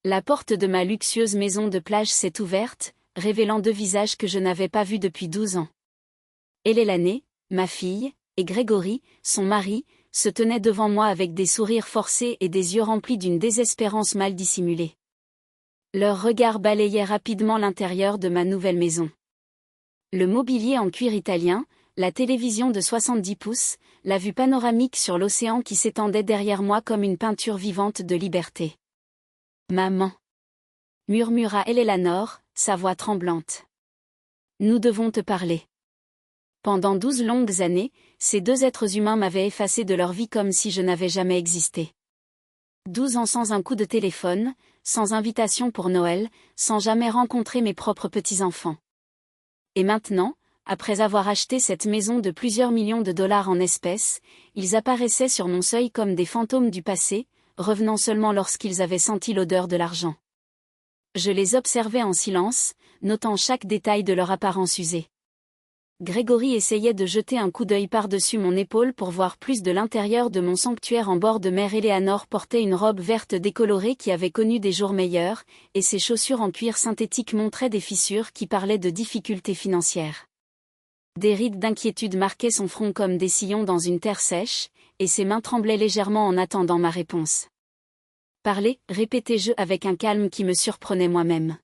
La porte de ma luxueuse maison de plage s'est ouverte, révélant deux visages que je n'avais pas vus depuis 12 ans. Elelane, ma fille, et Grégory, son mari, se tenaient devant moi avec des sourires forcés et des yeux remplis d'une désespérance mal dissimulée. Leurs regards balayaient rapidement l'intérieur de ma nouvelle maison. Le mobilier en cuir italien, la télévision de 70 pouces, la vue panoramique sur l'océan qui s'étendait derrière moi comme une peinture vivante de liberté. « Maman !» murmura Eleanor, sa voix tremblante. « Nous devons te parler. » Pendant 12 longues années, ces deux êtres humains m'avaient effacé de leur vie comme si je n'avais jamais existé. 12 ans sans un coup de téléphone, sans invitation pour Noël, sans jamais rencontrer mes propres petits-enfants. Et maintenant, après avoir acheté cette maison de plusieurs millions de dollars en espèces, ils apparaissaient sur mon seuil comme des fantômes du passé, revenant seulement lorsqu'ils avaient senti l'odeur de l'argent. Je les observais en silence, notant chaque détail de leur apparence usée. Grégory essayait de jeter un coup d'œil par-dessus mon épaule pour voir plus de l'intérieur de mon sanctuaire en bord de mer. Eleanor portait une robe verte décolorée qui avait connu des jours meilleurs, et ses chaussures en cuir synthétique montraient des fissures qui parlaient de difficultés financières. Des rides d'inquiétude marquaient son front comme des sillons dans une terre sèche, et ses mains tremblaient légèrement en attendant ma réponse. « Parlez, répétai-je avec un calme qui me surprenait moi-même.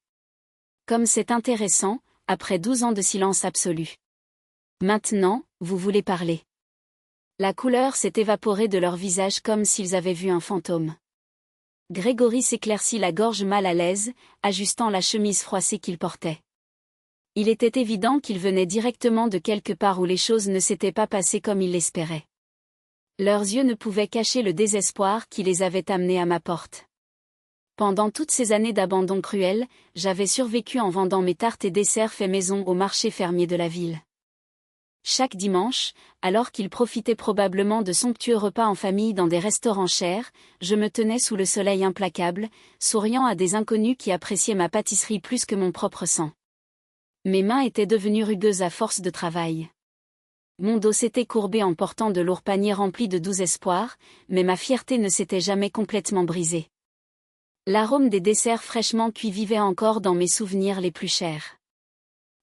Comme c'est intéressant, après 12 ans de silence absolu. Maintenant, vous voulez parler. » La couleur s'est évaporée de leur visage comme s'ils avaient vu un fantôme. Grégory s'éclaircit la gorge mal à l'aise, ajustant la chemise froissée qu'il portait. Il était évident qu'il venait directement de quelque part où les choses ne s'étaient pas passées comme il l'espérait. Leurs yeux ne pouvaient cacher le désespoir qui les avait amenés à ma porte. Pendant toutes ces années d'abandon cruel, j'avais survécu en vendant mes tartes et desserts faits maison au marché fermier de la ville. Chaque dimanche, alors qu'ils profitaient probablement de somptueux repas en famille dans des restaurants chers, je me tenais sous le soleil implacable, souriant à des inconnus qui appréciaient ma pâtisserie plus que mon propre sang. Mes mains étaient devenues rugueuses à force de travail. Mon dos s'était courbé en portant de lourds paniers remplis de doux espoirs, mais ma fierté ne s'était jamais complètement brisée. L'arôme des desserts fraîchement cuits vivait encore dans mes souvenirs les plus chers.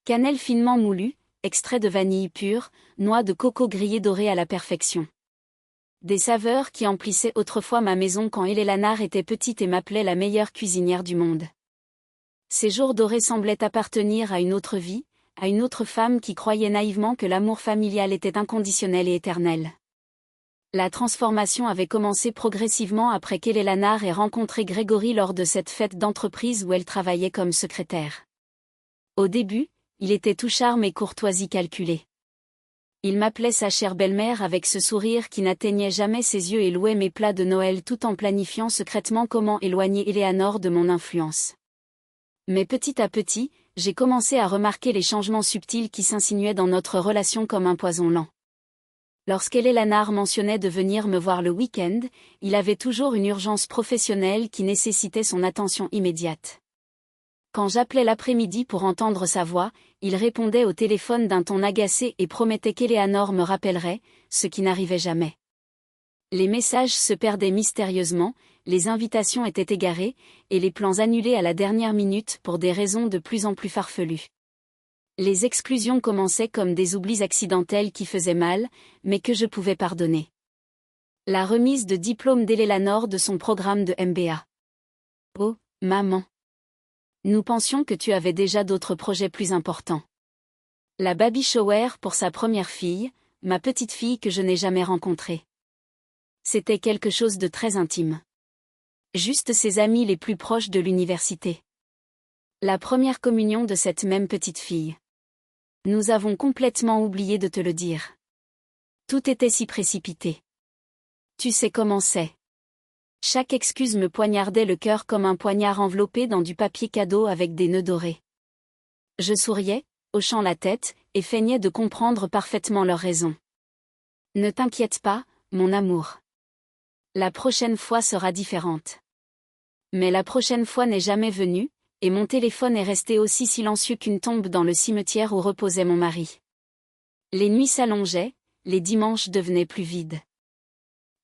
Cannelle finement moulue, extrait de vanille pure, noix de coco grillée dorée à la perfection. Des saveurs qui emplissaient autrefois ma maison quand Eleanor était petite et m'appelait la meilleure cuisinière du monde. Ces jours dorés semblaient appartenir à une autre vie, à une autre femme qui croyait naïvement que l'amour familial était inconditionnel et éternel. La transformation avait commencé progressivement après qu'Eleanor ait rencontré Grégory lors de cette fête d'entreprise où elle travaillait comme secrétaire. Au début, il était tout charme et courtoisie calculée. Il m'appelait sa chère belle-mère avec ce sourire qui n'atteignait jamais ses yeux et louait mes plats de Noël tout en planifiant secrètement comment éloigner Eleanor de mon influence. Mais petit à petit, j'ai commencé à remarquer les changements subtils qui s'insinuaient dans notre relation comme un poison lent. Lorsqu'Eleanor mentionnait de venir me voir le week-end, il avait toujours une urgence professionnelle qui nécessitait son attention immédiate. Quand j'appelais l'après-midi pour entendre sa voix, il répondait au téléphone d'un ton agacé et promettait qu'Eleanor me rappellerait, ce qui n'arrivait jamais. Les messages se perdaient mystérieusement, les invitations étaient égarées, et les plans annulés à la dernière minute pour des raisons de plus en plus farfelues. Les exclusions commençaient comme des oublis accidentels qui faisaient mal, mais que je pouvais pardonner. La remise de diplôme d'Eleanor de son programme de MBA. Oh, maman. Nous pensions que tu avais déjà d'autres projets plus importants. La baby shower pour sa première fille, ma petite fille que je n'ai jamais rencontrée. C'était quelque chose de très intime. Juste ses amis les plus proches de l'université. La première communion de cette même petite fille. Nous avons complètement oublié de te le dire. Tout était si précipité. Tu sais comment c'est. Chaque excuse me poignardait le cœur comme un poignard enveloppé dans du papier cadeau avec des nœuds dorés. Je souriais, hochant la tête, et feignais de comprendre parfaitement leurs raisons. Ne t'inquiète pas, mon amour. La prochaine fois sera différente. Mais la prochaine fois n'est jamais venue, et mon téléphone est resté aussi silencieux qu'une tombe dans le cimetière où reposait mon mari. Les nuits s'allongeaient, les dimanches devenaient plus vides.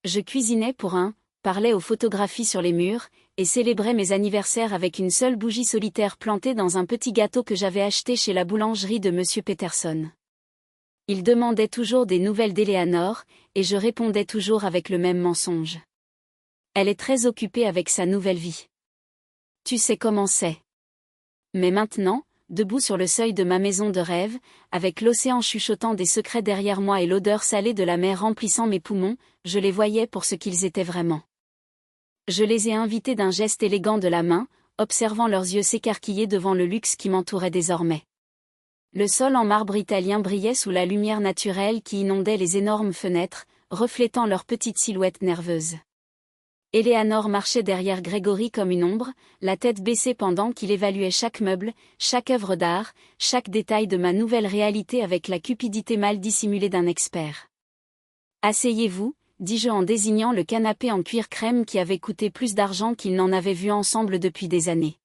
Je cuisinais pour parlait aux photographies sur les murs, et célébrait mes anniversaires avec une seule bougie solitaire plantée dans un petit gâteau que j'avais acheté chez la boulangerie de Monsieur Peterson. Il demandait toujours des nouvelles d'Eleanor, et je répondais toujours avec le même mensonge. Elle est très occupée avec sa nouvelle vie. Tu sais comment c'est. Mais maintenant, debout sur le seuil de ma maison de rêve, avec l'océan chuchotant des secrets derrière moi et l'odeur salée de la mer remplissant mes poumons, je les voyais pour ce qu'ils étaient vraiment. Je les ai invités d'un geste élégant de la main, observant leurs yeux s'écarquiller devant le luxe qui m'entourait désormais. Le sol en marbre italien brillait sous la lumière naturelle qui inondait les énormes fenêtres, reflétant leurs petites silhouettes nerveuses. Eleanor marchait derrière Grégory comme une ombre, la tête baissée pendant qu'il évaluait chaque meuble, chaque œuvre d'art, chaque détail de ma nouvelle réalité avec la cupidité mal dissimulée d'un expert. « Asseyez-vous » dis-je en désignant le canapé en cuir crème qui avait coûté plus d'argent qu'ils n'en avaient vu ensemble depuis des années.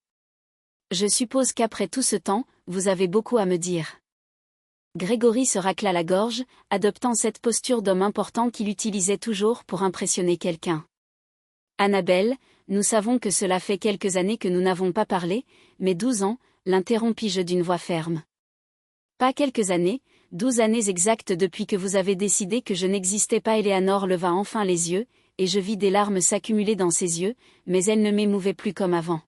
« Je suppose qu'après tout ce temps, vous avez beaucoup à me dire. » Grégory se racla la gorge, adoptant cette posture d'homme important qu'il utilisait toujours pour impressionner quelqu'un. « Annabelle, nous savons que cela fait quelques années que nous n'avons pas parlé, mais 12 ans, l'interrompis-je d'une voix ferme. Pas quelques années, 12 années exactes depuis que vous avez décidé que je n'existais pas. Eleanor leva enfin les yeux, et je vis des larmes s'accumuler dans ses yeux, mais elles ne m'émouvaient plus comme avant.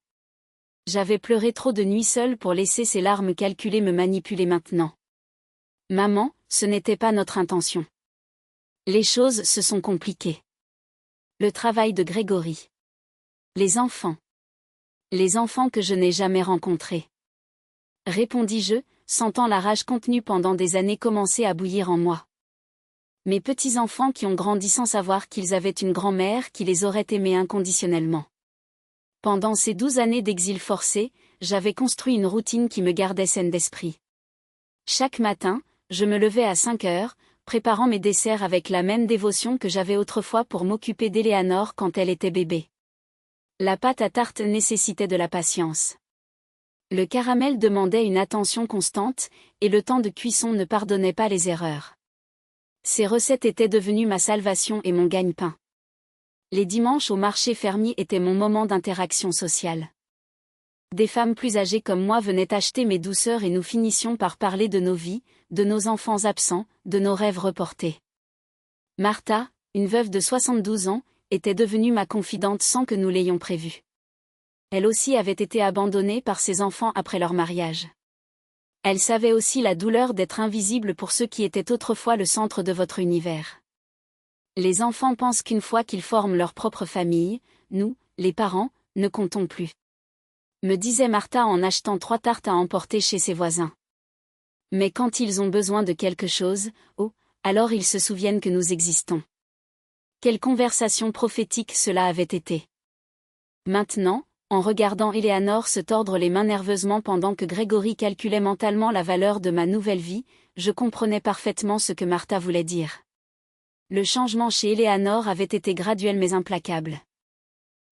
J'avais pleuré trop de nuits seule pour laisser ces larmes calculées me manipuler maintenant. Maman, ce n'était pas notre intention. Les choses se sont compliquées. Le travail de Grégory. Les enfants. Les enfants que je n'ai jamais rencontrés. Répondis-je, sentant la rage contenue pendant des années commencer à bouillir en moi. Mes petits-enfants qui ont grandi sans savoir qu'ils avaient une grand-mère qui les aurait aimés inconditionnellement. Pendant ces 12 années d'exil forcé, j'avais construit une routine qui me gardait saine d'esprit. Chaque matin, je me levais à 5 heures, préparant mes desserts avec la même dévotion que j'avais autrefois pour m'occuper d'Eleanor quand elle était bébé. La pâte à tarte nécessitait de la patience. Le caramel demandait une attention constante, et le temps de cuisson ne pardonnait pas les erreurs. Ces recettes étaient devenues ma salvation et mon gagne-pain. Les dimanches au marché fermier étaient mon moment d'interaction sociale. Des femmes plus âgées comme moi venaient acheter mes douceurs et nous finissions par parler de nos vies, de nos enfants absents, de nos rêves reportés. Martha, une veuve de 72 ans, était devenue ma confidente sans que nous l'ayons prévu. Elle aussi avait été abandonnée par ses enfants après leur mariage. Elle savait aussi la douleur d'être invisible pour ceux qui étaient autrefois le centre de votre univers. Les enfants pensent qu'une fois qu'ils forment leur propre famille, nous, les parents, ne comptons plus. Me disait Martha en achetant 3 tartes à emporter chez ses voisins. Mais quand ils ont besoin de quelque chose, oh, alors ils se souviennent que nous existons. Quelle conversation prophétique cela avait été. Maintenant, en regardant Eleanor se tordre les mains nerveusement pendant que Grégory calculait mentalement la valeur de ma nouvelle vie, je comprenais parfaitement ce que Martha voulait dire. Le changement chez Eleanor avait été graduel mais implacable.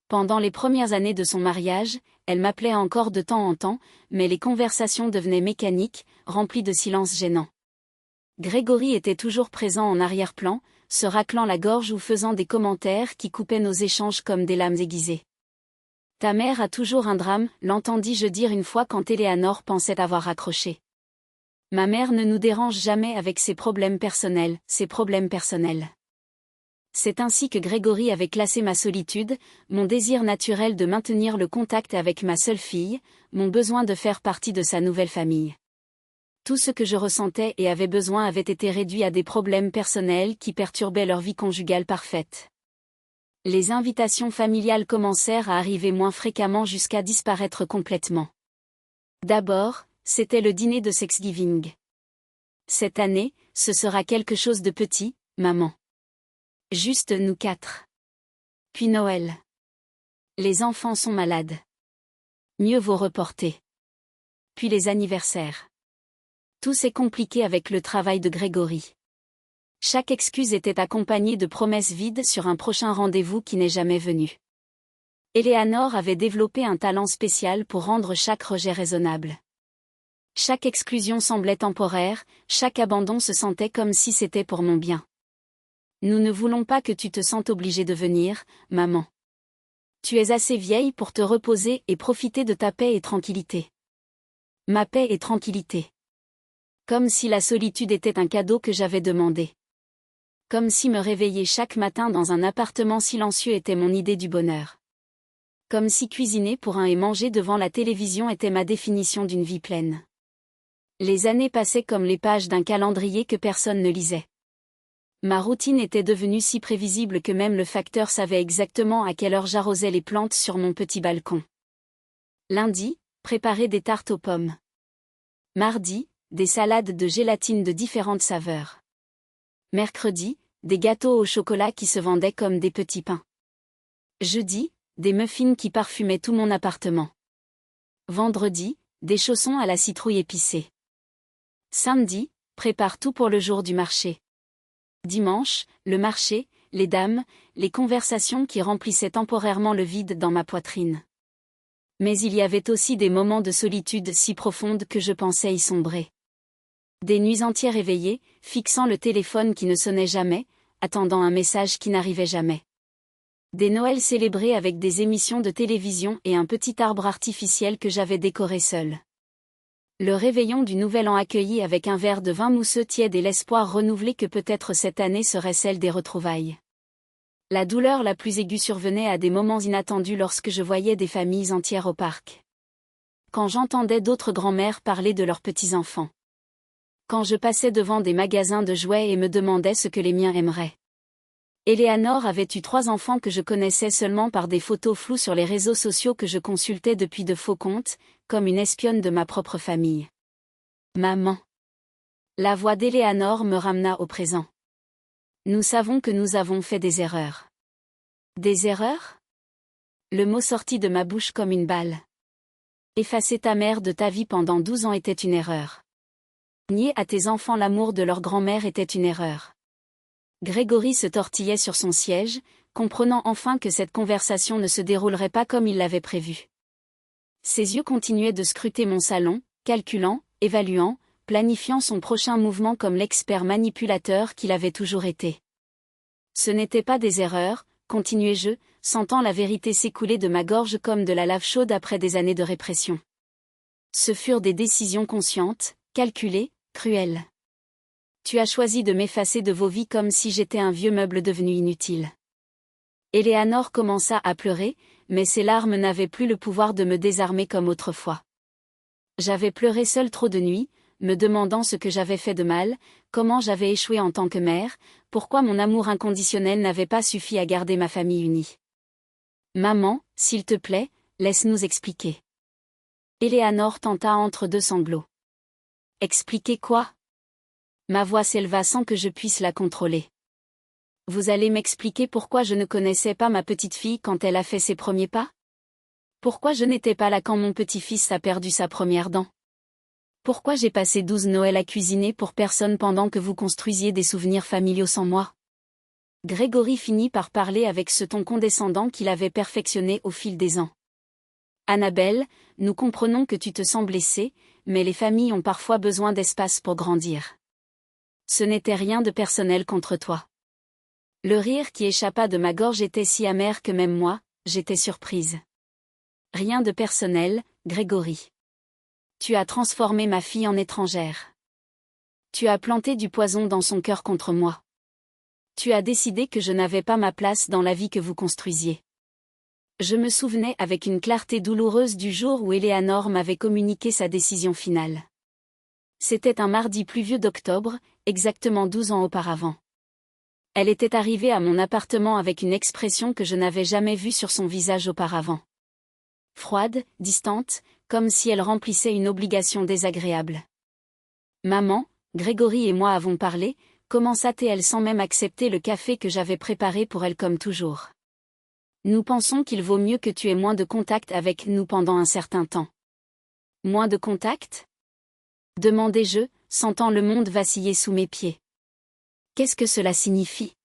Pendant les premières années de son mariage, elle m'appelait encore de temps en temps, mais les conversations devenaient mécaniques, remplies de silences gênants. Grégory était toujours présent en arrière-plan, se raclant la gorge ou faisant des commentaires qui coupaient nos échanges comme des lames aiguisées. « Ta mère a toujours un drame », l'entendis-je dire une fois quand Eleanor pensait avoir raccroché. « Ma mère ne nous dérange jamais avec ses problèmes personnels, ses problèmes personnels. » C'est ainsi que Grégory avait classé ma solitude, mon désir naturel de maintenir le contact avec ma seule fille, mon besoin de faire partie de sa nouvelle famille. Tout ce que je ressentais et avais besoin avait été réduit à des problèmes personnels qui perturbaient leur vie conjugale parfaite. Les invitations familiales commencèrent à arriver moins fréquemment jusqu'à disparaître complètement. D'abord, c'était le dîner de Thanksgiving. Cette année, ce sera quelque chose de petit, maman. Juste nous 4. Puis Noël. Les enfants sont malades. Mieux vaut reporter. Puis les anniversaires. Tout s'est compliqué avec le travail de Grégory. Chaque excuse était accompagnée de promesses vides sur un prochain rendez-vous qui n'est jamais venu. Eleanor avait développé un talent spécial pour rendre chaque rejet raisonnable. Chaque exclusion semblait temporaire, chaque abandon se sentait comme si c'était pour mon bien. Nous ne voulons pas que tu te sentes obligée de venir, maman. Tu es assez vieille pour te reposer et profiter de ta paix et tranquillité. Ma paix et tranquillité. Comme si la solitude était un cadeau que j'avais demandé. Comme si me réveiller chaque matin dans un appartement silencieux était mon idée du bonheur. Comme si cuisiner pour un et manger devant la télévision était ma définition d'une vie pleine. Les années passaient comme les pages d'un calendrier que personne ne lisait. Ma routine était devenue si prévisible que même le facteur savait exactement à quelle heure j'arrosais les plantes sur mon petit balcon. Lundi, préparer des tartes aux pommes. Mardi, des salades de gélatine de différentes saveurs. Mercredi, des gâteaux au chocolat qui se vendaient comme des petits pains. Jeudi, des muffins qui parfumaient tout mon appartement. Vendredi, des chaussons à la citrouille épicée. Samedi, prépare tout pour le jour du marché. Dimanche, le marché, les dames, les conversations qui remplissaient temporairement le vide dans ma poitrine. Mais il y avait aussi des moments de solitude si profonde que je pensais y sombrer. Des nuits entières éveillées, fixant le téléphone qui ne sonnait jamais, attendant un message qui n'arrivait jamais. Des Noëls célébrés avec des émissions de télévision et un petit arbre artificiel que j'avais décoré seul. Le réveillon du Nouvel An accueilli avec un verre de vin mousseux tiède et l'espoir renouvelé que peut-être cette année serait celle des retrouvailles. La douleur la plus aiguë survenait à des moments inattendus lorsque je voyais des familles entières au parc. Quand j'entendais d'autres grands-mères parler de leurs petits-enfants. Quand je passais devant des magasins de jouets et me demandais ce que les miens aimeraient. Éléanore avait eu 3 enfants que je connaissais seulement par des photos floues sur les réseaux sociaux que je consultais depuis de faux comptes, comme une espionne de ma propre famille. Maman. La voix d'Éléanore me ramena au présent. Nous savons que nous avons fait des erreurs. Des erreurs ? Le mot sortit de ma bouche comme une balle. Effacer ta mère de ta vie pendant 12 ans était une erreur. Nier à tes enfants l'amour de leur grand-mère était une erreur. Grégory se tortillait sur son siège, comprenant enfin que cette conversation ne se déroulerait pas comme il l'avait prévu. Ses yeux continuaient de scruter mon salon, calculant, évaluant, planifiant son prochain mouvement comme l'expert manipulateur qu'il avait toujours été. Ce n'étaient pas des erreurs, continuai-je, sentant la vérité s'écouler de ma gorge comme de la lave chaude après des années de répression. Ce furent des décisions conscientes, calculées, cruelles. Tu as choisi de m'effacer de vos vies comme si j'étais un vieux meuble devenu inutile. Éléanore commença à pleurer, mais ses larmes n'avaient plus le pouvoir de me désarmer comme autrefois. J'avais pleuré seule trop de nuits, me demandant ce que j'avais fait de mal, comment j'avais échoué en tant que mère, pourquoi mon amour inconditionnel n'avait pas suffi à garder ma famille unie. Maman, s'il te plaît, laisse-nous expliquer. Éléanore tenta entre 2 sanglots. Expliquer quoi ? Ma voix s'éleva sans que je puisse la contrôler. Vous allez m'expliquer pourquoi je ne connaissais pas ma petite fille quand elle a fait ses premiers pas ? Pourquoi je n'étais pas là quand mon petit-fils a perdu sa première dent ? Pourquoi j'ai passé 12 Noëls à cuisiner pour personne pendant que vous construisiez des souvenirs familiaux sans moi ? Grégory finit par parler avec ce ton condescendant qu'il avait perfectionné au fil des ans. Annabelle, nous comprenons que tu te sens blessée, mais les familles ont parfois besoin d'espace pour grandir. Ce n'était rien de personnel contre toi. Le rire qui échappa de ma gorge était si amer que même moi, j'étais surprise. Rien de personnel, Grégory. Tu as transformé ma fille en étrangère. Tu as planté du poison dans son cœur contre moi. Tu as décidé que je n'avais pas ma place dans la vie que vous construisiez. Je me souvenais avec une clarté douloureuse du jour où Éléanore m'avait communiqué sa décision finale. C'était un mardi pluvieux d'octobre, exactement 12 ans auparavant. Elle était arrivée à mon appartement avec une expression que je n'avais jamais vue sur son visage auparavant. Froide, distante, comme si elle remplissait une obligation désagréable. Maman, Grégory et moi avons parlé, commença-t-elle sans même accepter le café que j'avais préparé pour elle comme toujours. Nous pensons qu'il vaut mieux que tu aies moins de contact avec nous pendant un certain temps. Moins de contact ? Demandai-je, sentant le monde vaciller sous mes pieds. Qu'est-ce que cela signifie ?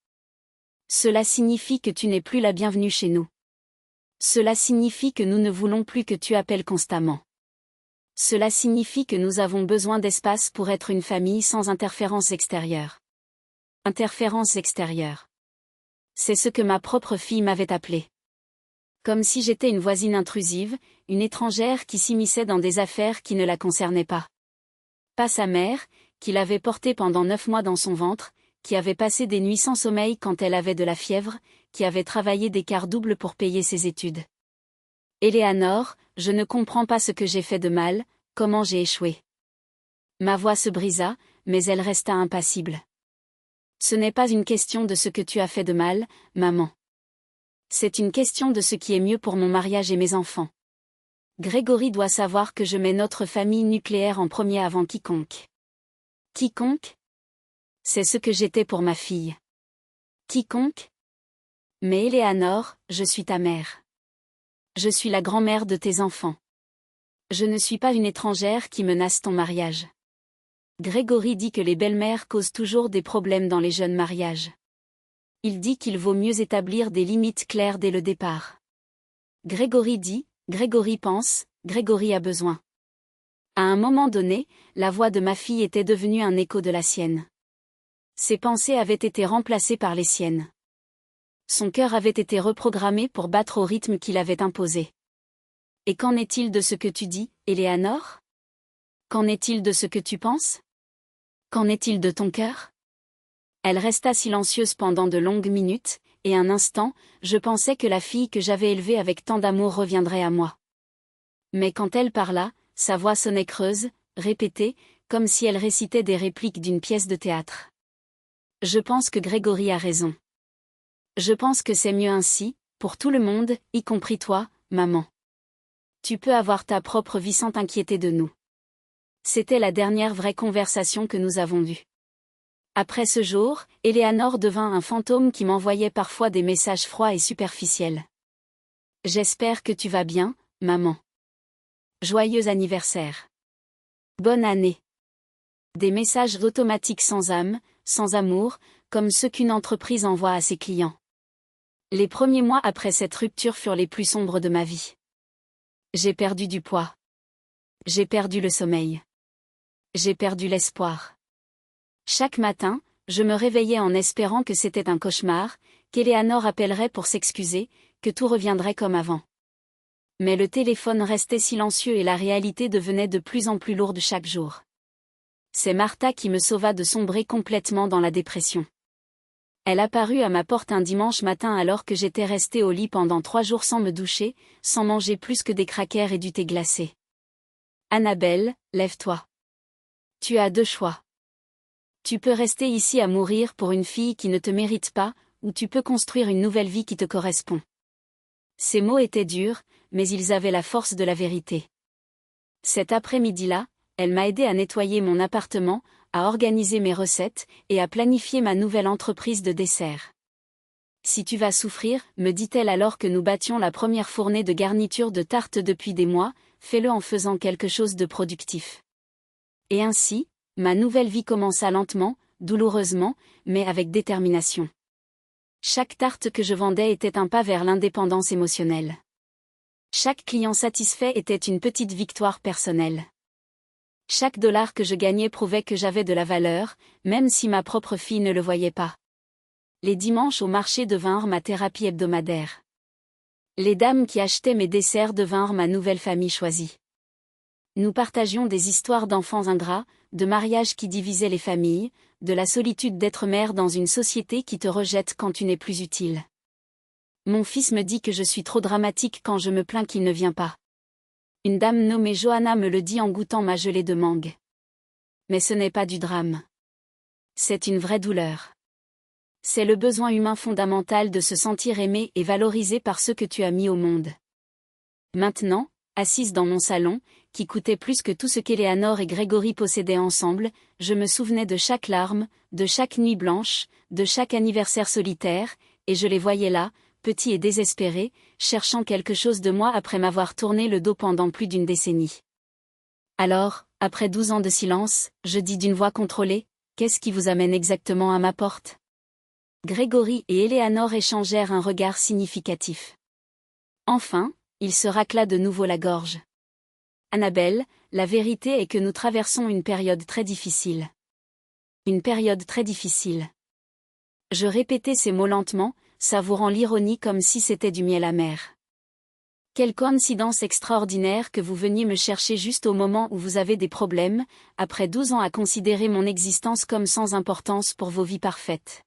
Cela signifie que tu n'es plus la bienvenue chez nous. Cela signifie que nous ne voulons plus que tu appelles constamment. Cela signifie que nous avons besoin d'espace pour être une famille sans interférence extérieure. Interférence extérieure. C'est ce que ma propre fille m'avait appelé. Comme si j'étais une voisine intrusive, une étrangère qui s'immisçait dans des affaires qui ne la concernaient pas. Pas sa mère, qui l'avait portée pendant 9 mois dans son ventre, qui avait passé des nuits sans sommeil quand elle avait de la fièvre, qui avait travaillé des quarts doubles pour payer ses études. Éléanore, je ne comprends pas ce que j'ai fait de mal, comment j'ai échoué. Ma voix se brisa, mais elle resta impassible. Ce n'est pas une question de ce que tu as fait de mal, maman. C'est une question de ce qui est mieux pour mon mariage et mes enfants. Grégory doit savoir que je mets notre famille nucléaire en premier avant quiconque. Quiconque? C'est ce que j'étais pour ma fille. Quiconque? Mais Éléanore, je suis ta mère. Je suis la grand-mère de tes enfants. Je ne suis pas une étrangère qui menace ton mariage. Grégory dit que les belles-mères causent toujours des problèmes dans les jeunes mariages. Il dit qu'il vaut mieux établir des limites claires dès le départ. Grégory dit, Grégory pense, Grégory a besoin. À un moment donné, la voix de ma fille était devenue un écho de la sienne. Ses pensées avaient été remplacées par les siennes. Son cœur avait été reprogrammé pour battre au rythme qu'il avait imposé. Et qu'en est-il de ce que tu dis, Éléanore? Qu'en est-il de ce que tu penses? Qu'en est-il de ton cœur? Elle resta silencieuse pendant de longues minutes, et un instant, je pensais que la fille que j'avais élevée avec tant d'amour reviendrait à moi. Mais quand elle parla, sa voix sonnait creuse, répétée, comme si elle récitait des répliques d'une pièce de théâtre. Je pense que Grégory a raison. Je pense que c'est mieux ainsi, pour tout le monde, y compris toi, maman. Tu peux avoir ta propre vie sans t'inquiéter de nous. C'était la dernière vraie conversation que nous avons eue. Après ce jour, Éléanore devint un fantôme qui m'envoyait parfois des messages froids et superficiels. J'espère que tu vas bien, maman. Joyeux anniversaire. Bonne année. Des messages automatiques sans âme, sans amour, comme ceux qu'une entreprise envoie à ses clients. Les premiers mois après cette rupture furent les plus sombres de ma vie. J'ai perdu du poids. J'ai perdu le sommeil. J'ai perdu l'espoir. Chaque matin, je me réveillais en espérant que c'était un cauchemar, qu'Éléanore appellerait pour s'excuser, que tout reviendrait comme avant. Mais le téléphone restait silencieux et la réalité devenait de plus en plus lourde chaque jour. C'est Martha qui me sauva de sombrer complètement dans la dépression. Elle apparut à ma porte un dimanche matin alors que j'étais restée au lit pendant 3 jours sans me doucher, sans manger plus que des crackers et du thé glacé. Annabelle, lève-toi. Tu as 2 choix. Tu peux rester ici à mourir pour une fille qui ne te mérite pas, ou tu peux construire une nouvelle vie qui te correspond. Ces mots étaient durs, mais ils avaient la force de la vérité. Cet après-midi-là, elle m'a aidé à nettoyer mon appartement, à organiser mes recettes, et à planifier ma nouvelle entreprise de dessert. Si tu vas souffrir, me dit-elle alors que nous battions la première fournée de garniture de tarte depuis des mois, fais-le en faisant quelque chose de productif. Et ainsi, ma nouvelle vie commença lentement, douloureusement, mais avec détermination. Chaque tarte que je vendais était un pas vers l'indépendance émotionnelle. Chaque client satisfait était une petite victoire personnelle. Chaque dollar que je gagnais prouvait que j'avais de la valeur, même si ma propre fille ne le voyait pas. Les dimanches au marché devinrent ma thérapie hebdomadaire. Les dames qui achetaient mes desserts devinrent ma nouvelle famille choisie. Nous partagions des histoires d'enfants ingrats, de mariages qui divisaient les familles, de la solitude d'être mère dans une société qui te rejette quand tu n'es plus utile. Mon fils me dit que je suis trop dramatique quand je me plains qu'il ne vient pas. Une dame nommée Johanna me le dit en goûtant ma gelée de mangue. Mais ce n'est pas du drame. C'est une vraie douleur. C'est le besoin humain fondamental de se sentir aimé et valorisé par ceux que tu as mis au monde. Maintenant, assise dans mon salon, qui coûtait plus que tout ce qu'Éléanore et Grégory possédaient ensemble, je me souvenais de chaque larme, de chaque nuit blanche, de chaque anniversaire solitaire, et je les voyais là, petits et désespérés, cherchant quelque chose de moi après m'avoir tourné le dos pendant plus d'une décennie. Alors, après 12 ans de silence, je dis d'une voix contrôlée, « Qu'est-ce qui vous amène exactement à ma porte ?» Grégory et Éléanore échangèrent un regard significatif. Enfin, il se racla de nouveau la gorge. Annabelle, la vérité est que nous traversons une période très difficile. Une période très difficile. Je répétais ces mots lentement, savourant l'ironie comme si c'était du miel amer. Quelle coïncidence extraordinaire que vous veniez me chercher juste au moment où vous avez des problèmes, après 12 ans à considérer mon existence comme sans importance pour vos vies parfaites.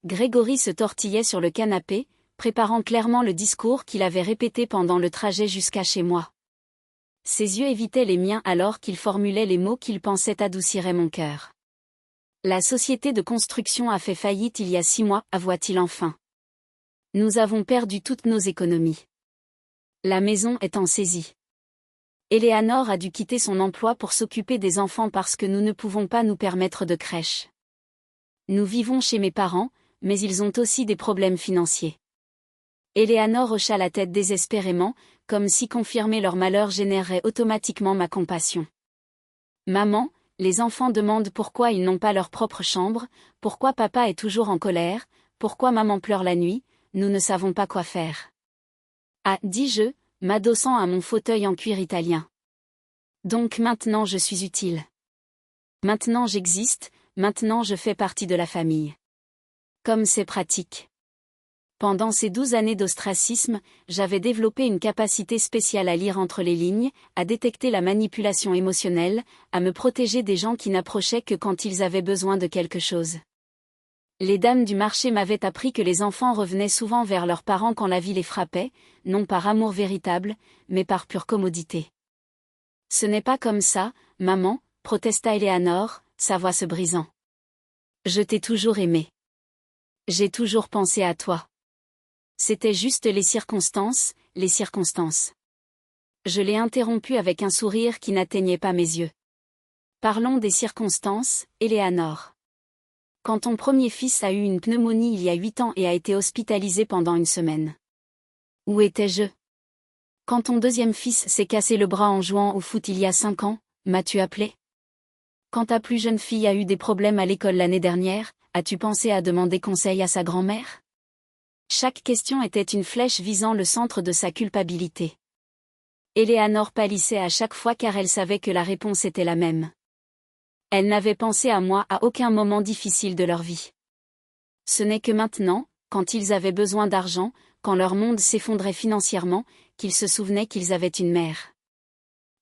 Grégory se tortillait sur le canapé, préparant clairement le discours qu'il avait répété pendant le trajet jusqu'à chez moi. Ses yeux évitaient les miens alors qu'il formulait les mots qu'il pensait adouciraient mon cœur. La société de construction a fait faillite il y a 6 mois, avoua-t-il enfin. Nous avons perdu toutes nos économies. La maison est en saisie. Eleanor a dû quitter son emploi pour s'occuper des enfants parce que nous ne pouvons pas nous permettre de crèche. Nous vivons chez mes parents, mais ils ont aussi des problèmes financiers. Eleanor hocha la tête désespérément, comme si confirmer leur malheur générerait automatiquement ma compassion. Maman, les enfants demandent pourquoi ils n'ont pas leur propre chambre, pourquoi papa est toujours en colère, pourquoi maman pleure la nuit, nous ne savons pas quoi faire. Ah, dis-je, m'adossant à mon fauteuil en cuir italien. Donc maintenant je suis utile. Maintenant j'existe, maintenant je fais partie de la famille. Comme c'est pratique. Pendant ces 12 années d'ostracisme, j'avais développé une capacité spéciale à lire entre les lignes, à détecter la manipulation émotionnelle, à me protéger des gens qui n'approchaient que quand ils avaient besoin de quelque chose. Les dames du marché m'avaient appris que les enfants revenaient souvent vers leurs parents quand la vie les frappait, non par amour véritable, mais par pure commodité. Ce n'est pas comme ça, maman, protesta Eleanor, sa voix se brisant. Je t'ai toujours aimé. J'ai toujours pensé à toi. C'était juste les circonstances, les circonstances. Je l'ai interrompu avec un sourire qui n'atteignait pas mes yeux. Parlons des circonstances, Eleanor. Quand ton premier fils a eu une pneumonie il y a 8 ans et a été hospitalisé pendant 1 semaine. Où étais-je? Quand ton deuxième fils s'est cassé le bras en jouant au foot il y a 5 ans, m'as-tu appelé? Quand ta plus jeune fille a eu des problèmes à l'école l'année dernière, as-tu pensé à demander conseil à sa grand-mère? Chaque question était une flèche visant le centre de sa culpabilité. Eleanor pâlissait à chaque fois car elle savait que la réponse était la même. Elle n'avait pensé à moi à aucun moment difficile de leur vie. Ce n'est que maintenant, quand ils avaient besoin d'argent, quand leur monde s'effondrait financièrement, qu'ils se souvenaient qu'ils avaient une mère.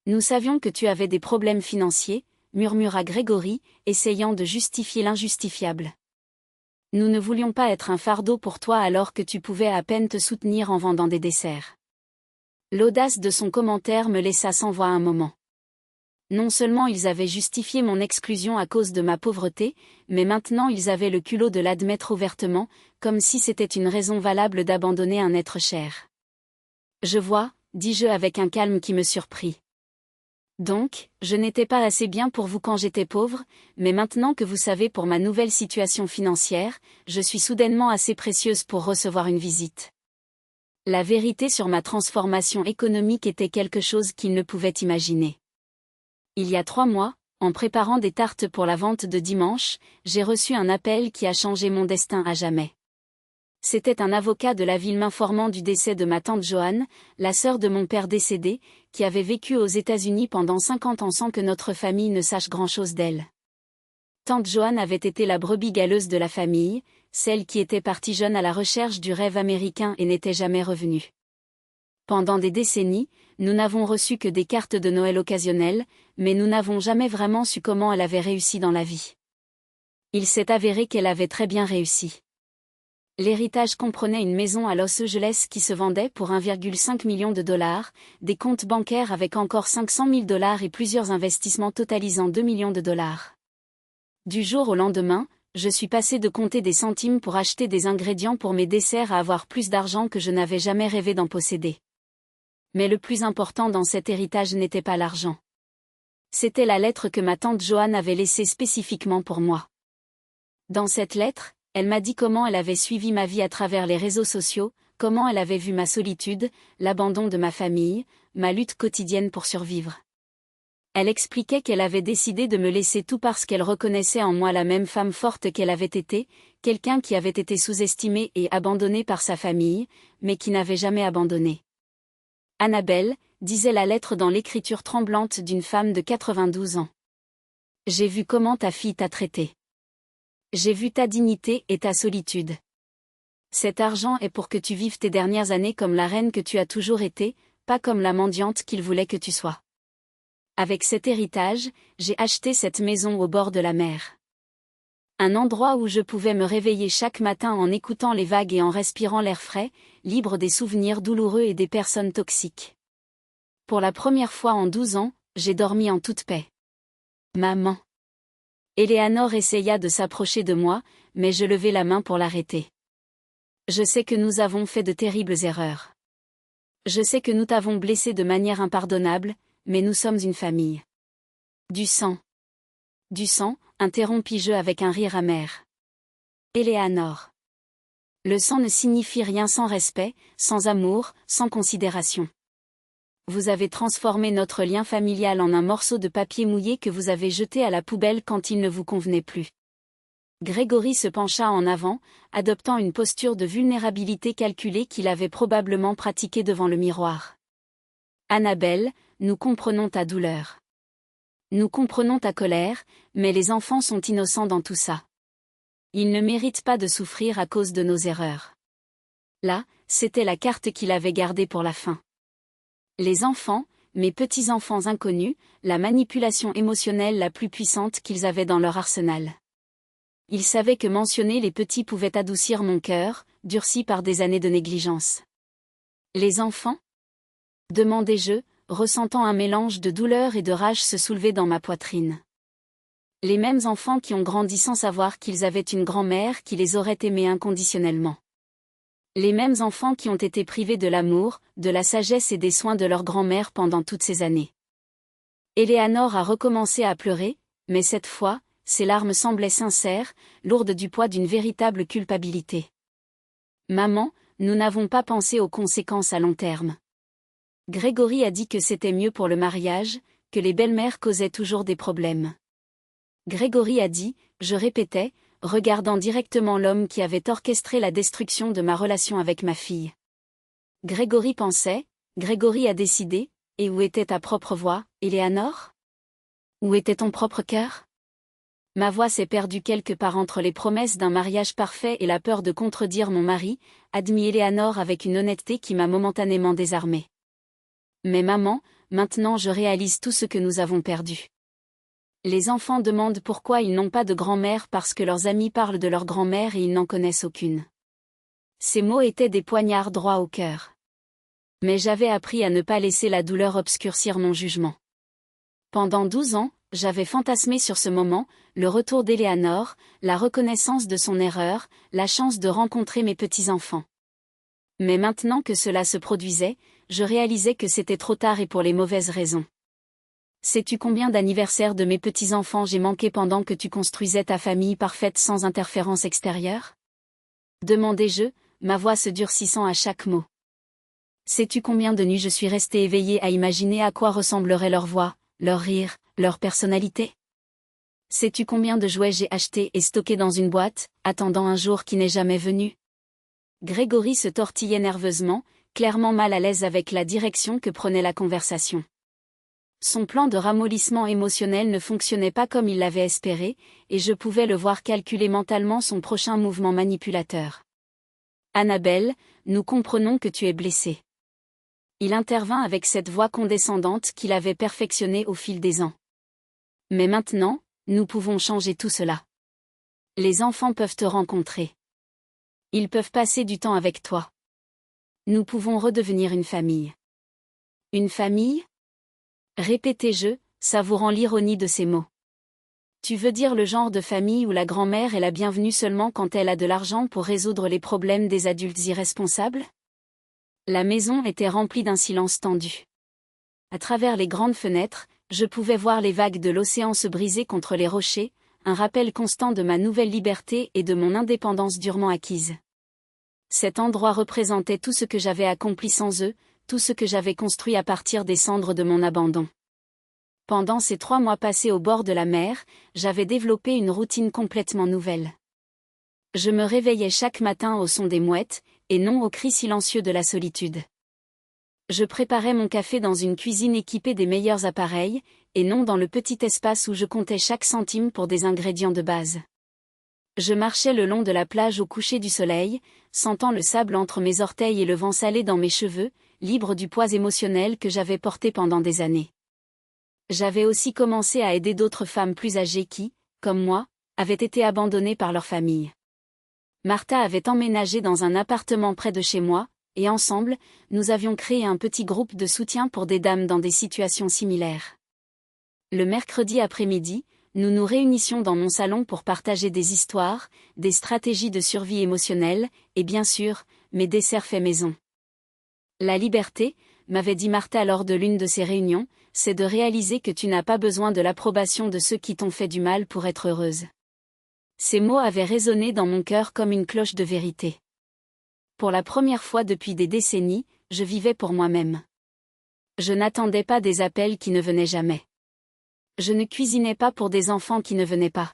Nous savions que tu avais des problèmes financiers, murmura Grégory, essayant de justifier l'injustifiable. Nous ne voulions pas être un fardeau pour toi alors que tu pouvais à peine te soutenir en vendant des desserts. L'audace de son commentaire me laissa sans voix un moment. Non seulement ils avaient justifié mon exclusion à cause de ma pauvreté, mais maintenant ils avaient le culot de l'admettre ouvertement, comme si c'était une raison valable d'abandonner un être cher. Je vois, dis-je avec un calme qui me surprit. Donc, je n'étais pas assez bien pour vous quand j'étais pauvre, mais maintenant que vous savez pour ma nouvelle situation financière, je suis soudainement assez précieuse pour recevoir une visite. La vérité sur ma transformation économique était quelque chose qu'il ne pouvait imaginer. Il y a 3 mois, en préparant des tartes pour la vente de dimanche, j'ai reçu un appel qui a changé mon destin à jamais. C'était un avocat de la ville m'informant du décès de ma tante Joanne, la sœur de mon père décédé, qui avait vécu aux États-Unis pendant 50 ans sans que notre famille ne sache grand-chose d'elle. Tante Joanne avait été la brebis galeuse de la famille, celle qui était partie jeune à la recherche du rêve américain et n'était jamais revenue. Pendant des décennies, nous n'avons reçu que des cartes de Noël occasionnelles, mais nous n'avons jamais vraiment su comment elle avait réussi dans la vie. Il s'est avéré qu'elle avait très bien réussi. L'héritage comprenait une maison à Los Angeles qui se vendait pour 1,5 million de dollars, des comptes bancaires avec encore 500 000 dollars et plusieurs investissements totalisant 2 millions de dollars. Du jour au lendemain, je suis passé de compter des centimes pour acheter des ingrédients pour mes desserts à avoir plus d'argent que je n'avais jamais rêvé d'en posséder. Mais le plus important dans cet héritage n'était pas l'argent. C'était la lettre que ma tante Joanne avait laissée spécifiquement pour moi. Dans cette lettre, elle m'a dit comment elle avait suivi ma vie à travers les réseaux sociaux, comment elle avait vu ma solitude, l'abandon de ma famille, ma lutte quotidienne pour survivre. Elle expliquait qu'elle avait décidé de me laisser tout parce qu'elle reconnaissait en moi la même femme forte qu'elle avait été, quelqu'un qui avait été sous-estimé et abandonné par sa famille, mais qui n'avait jamais abandonné. Annabelle, disait la lettre dans l'écriture tremblante d'une femme de 92 ans. J'ai vu comment ta fille t'a traité. J'ai vu ta dignité et ta solitude. Cet argent est pour que tu vives tes dernières années comme la reine que tu as toujours été, pas comme la mendiante qu'il voulait que tu sois. Avec cet héritage, j'ai acheté cette maison au bord de la mer. Un endroit où je pouvais me réveiller chaque matin en écoutant les vagues et en respirant l'air frais, libre des souvenirs douloureux et des personnes toxiques. Pour la première fois en 12 ans, j'ai dormi en toute paix. Maman. Eleanor essaya de s'approcher de moi, mais je levai la main pour l'arrêter. Je sais que nous avons fait de terribles erreurs. Je sais que nous t'avons blessé de manière impardonnable, mais nous sommes une famille. Du sang. Du sang, interrompis-je avec un rire amer. Eleanor. Le sang ne signifie rien sans respect, sans amour, sans considération. Vous avez transformé notre lien familial en un morceau de papier mouillé que vous avez jeté à la poubelle quand il ne vous convenait plus. Grégory se pencha en avant, adoptant une posture de vulnérabilité calculée qu'il avait probablement pratiquée devant le miroir. Annabelle, nous comprenons ta douleur. Nous comprenons ta colère, mais les enfants sont innocents dans tout ça. Ils ne méritent pas de souffrir à cause de nos erreurs. Là, c'était la carte qu'il avait gardée pour la fin. Les enfants, mes petits-enfants inconnus, la manipulation émotionnelle la plus puissante qu'ils avaient dans leur arsenal. Ils savaient que mentionner les petits pouvait adoucir mon cœur, durci par des années de négligence. Les enfants ? Demandai-je, ressentant un mélange de douleur et de rage se soulever dans ma poitrine. Les mêmes enfants qui ont grandi sans savoir qu'ils avaient une grand-mère qui les aurait aimés inconditionnellement. Les mêmes enfants qui ont été privés de l'amour, de la sagesse et des soins de leur grand-mère pendant toutes ces années. Eleanor a recommencé à pleurer, mais cette fois, ses larmes semblaient sincères, lourdes du poids d'une véritable culpabilité. Maman, nous n'avons pas pensé aux conséquences à long terme. Grégory a dit que c'était mieux pour le mariage, que les belles-mères causaient toujours des problèmes. Grégory a dit, je répétais, regardant directement l'homme qui avait orchestré la destruction de ma relation avec ma fille. Grégory pensait, Grégory a décidé, et où était ta propre voix, Eleanor ? Où était ton propre cœur ? Ma voix s'est perdue quelque part entre les promesses d'un mariage parfait et la peur de contredire mon mari, admit Eleanor avec une honnêteté qui m'a momentanément désarmée. Mais maman, maintenant je réalise tout ce que nous avons perdu. Les enfants demandent pourquoi ils n'ont pas de grand-mère parce que leurs amis parlent de leur grand-mère et ils n'en connaissent aucune. Ces mots étaient des poignards droits au cœur. Mais j'avais appris à ne pas laisser la douleur obscurcir mon jugement. Pendant 12 ans, j'avais fantasmé sur ce moment, le retour d'Eleanor, la reconnaissance de son erreur, la chance de rencontrer mes petits-enfants. Mais maintenant que cela se produisait, je réalisais que c'était trop tard et pour les mauvaises raisons. Sais-tu combien d'anniversaires de mes petits-enfants j'ai manqué pendant que tu construisais ta famille parfaite sans interférence extérieure ? Demandai-je, ma voix se durcissant à chaque mot. Sais-tu combien de nuits je suis restée éveillée à imaginer à quoi ressemblerait leur voix, leur rire, leur personnalité ? Sais-tu combien de jouets j'ai achetés et stockés dans une boîte, attendant un jour qui n'est jamais venu ? Grégory se tortillait nerveusement, clairement mal à l'aise avec la direction que prenait la conversation. Son plan de ramollissement émotionnel ne fonctionnait pas comme il l'avait espéré, et je pouvais le voir calculer mentalement son prochain mouvement manipulateur. Annabelle, nous comprenons que tu es blessée. Il intervint avec cette voix condescendante qu'il avait perfectionnée au fil des ans. Mais maintenant, nous pouvons changer tout cela. Les enfants peuvent te rencontrer. Ils peuvent passer du temps avec toi. Nous pouvons redevenir une famille. Une famille ? Répétai-je, savourant l'ironie de ces mots. Tu veux dire le genre de famille où la grand-mère est la bienvenue seulement quand elle a de l'argent pour résoudre les problèmes des adultes irresponsables ? La maison était remplie d'un silence tendu. À travers les grandes fenêtres, je pouvais voir les vagues de l'océan se briser contre les rochers, un rappel constant de ma nouvelle liberté et de mon indépendance durement acquise. Cet endroit représentait tout ce que j'avais accompli sans eux, tout ce que j'avais construit à partir des cendres de mon abandon. Pendant ces 3 mois passés au bord de la mer, j'avais développé une routine complètement nouvelle. Je me réveillais chaque matin au son des mouettes, et non au cri silencieux de la solitude. Je préparais mon café dans une cuisine équipée des meilleurs appareils, et non dans le petit espace où je comptais chaque centime pour des ingrédients de base. Je marchais le long de la plage au coucher du soleil, sentant le sable entre mes orteils et le vent salé dans mes cheveux, libre du poids émotionnel que j'avais porté pendant des années. J'avais aussi commencé à aider d'autres femmes plus âgées qui, comme moi, avaient été abandonnées par leur famille. Martha avait emménagé dans un appartement près de chez moi, et ensemble, nous avions créé un petit groupe de soutien pour des dames dans des situations similaires. Le mercredi après-midi, nous nous réunissions dans mon salon pour partager des histoires, des stratégies de survie émotionnelle, et bien sûr, mes desserts faits maison. La liberté, m'avait dit Martha lors de l'une de ces réunions, c'est de réaliser que tu n'as pas besoin de l'approbation de ceux qui t'ont fait du mal pour être heureuse. Ces mots avaient résonné dans mon cœur comme une cloche de vérité. Pour la première fois depuis des décennies, je vivais pour moi-même. Je n'attendais pas des appels qui ne venaient jamais. Je ne cuisinais pas pour des enfants qui ne venaient pas.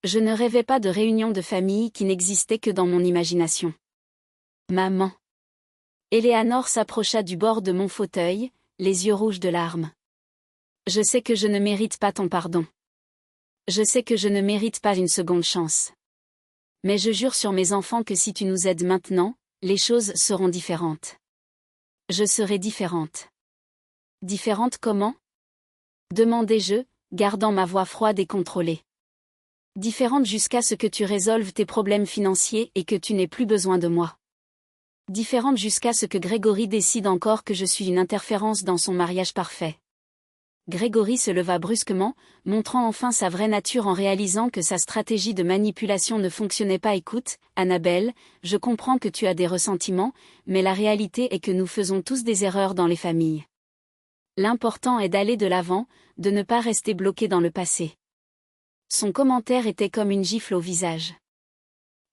Je ne rêvais pas de réunions de famille qui n'existaient que dans mon imagination. Maman. Éléanore s'approcha du bord de mon fauteuil, les yeux rouges de larmes. Je sais que je ne mérite pas ton pardon. Je sais que je ne mérite pas une seconde chance. Mais je jure sur mes enfants que si tu nous aides maintenant, les choses seront différentes. Je serai différente. Différente comment ? Demandai-je, gardant ma voix froide et contrôlée. Différente jusqu'à ce que tu résolves tes problèmes financiers et que tu n'aies plus besoin de moi. Différente jusqu'à ce que Grégory décide encore que je suis une interférence dans son mariage parfait. Grégory se leva brusquement, montrant enfin sa vraie nature en réalisant que sa stratégie de manipulation ne fonctionnait pas. Écoute, Annabelle, je comprends que tu as des ressentiments, mais la réalité est que nous faisons tous des erreurs dans les familles. L'important est d'aller de l'avant, de ne pas rester bloqué dans le passé. Son commentaire était comme une gifle au visage.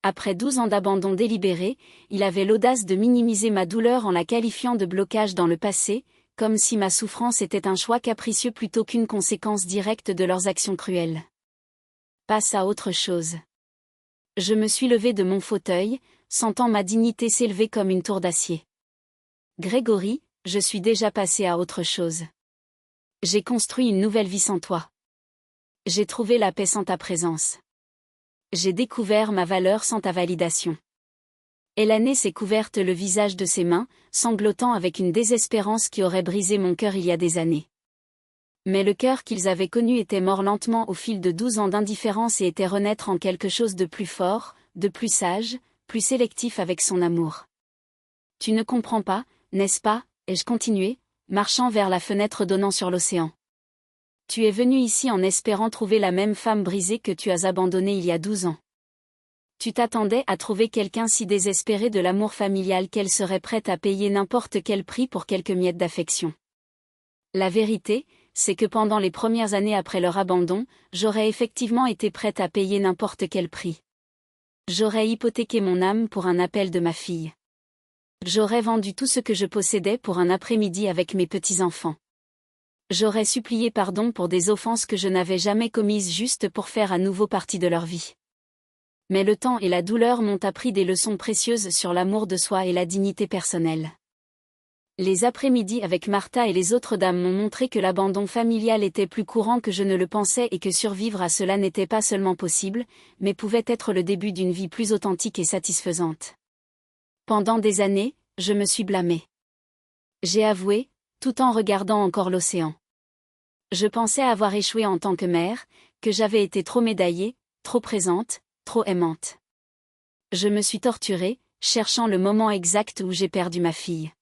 Après 12 ans d'abandon délibéré, il avait l'audace de minimiser ma douleur en la qualifiant de blocage dans le passé, comme si ma souffrance était un choix capricieux plutôt qu'une conséquence directe de leurs actions cruelles. Passe à autre chose. Je me suis levée de mon fauteuil, sentant ma dignité s'élever comme une tour d'acier. Grégory, je suis déjà passée à autre chose. J'ai construit une nouvelle vie sans toi. J'ai trouvé la paix sans ta présence. J'ai découvert ma valeur sans ta validation. Élanée s'est couverte le visage de ses mains, sanglotant avec une désespérance qui aurait brisé mon cœur il y a des années. Mais le cœur qu'ils avaient connu était mort lentement au fil de 12 ans d'indifférence et était renaître en quelque chose de plus fort, de plus sage, plus sélectif avec son amour. Tu ne comprends pas, n'est-ce pas ? Ai-je continué, marchant vers la fenêtre donnant sur l'océan. Tu es venu ici en espérant trouver la même femme brisée que tu as abandonnée il y a 12 ans. Tu t'attendais à trouver quelqu'un si désespéré de l'amour familial qu'elle serait prête à payer n'importe quel prix pour quelques miettes d'affection. La vérité, c'est que pendant les premières années après leur abandon, j'aurais effectivement été prête à payer n'importe quel prix. J'aurais hypothéqué mon âme pour un appel de ma fille. J'aurais vendu tout ce que je possédais pour un après-midi avec mes petits-enfants. J'aurais supplié pardon pour des offenses que je n'avais jamais commises juste pour faire à nouveau partie de leur vie. Mais le temps et la douleur m'ont appris des leçons précieuses sur l'amour de soi et la dignité personnelle. Les après-midi avec Martha et les autres dames m'ont montré que l'abandon familial était plus courant que je ne le pensais et que survivre à cela n'était pas seulement possible, mais pouvait être le début d'une vie plus authentique et satisfaisante. Pendant des années, je me suis blâmée. J'ai avoué, tout en regardant encore l'océan. Je pensais avoir échoué en tant que mère, que j'avais été trop médaillée, trop présente, trop aimante. Je me suis torturée, cherchant le moment exact où j'ai perdu ma fille.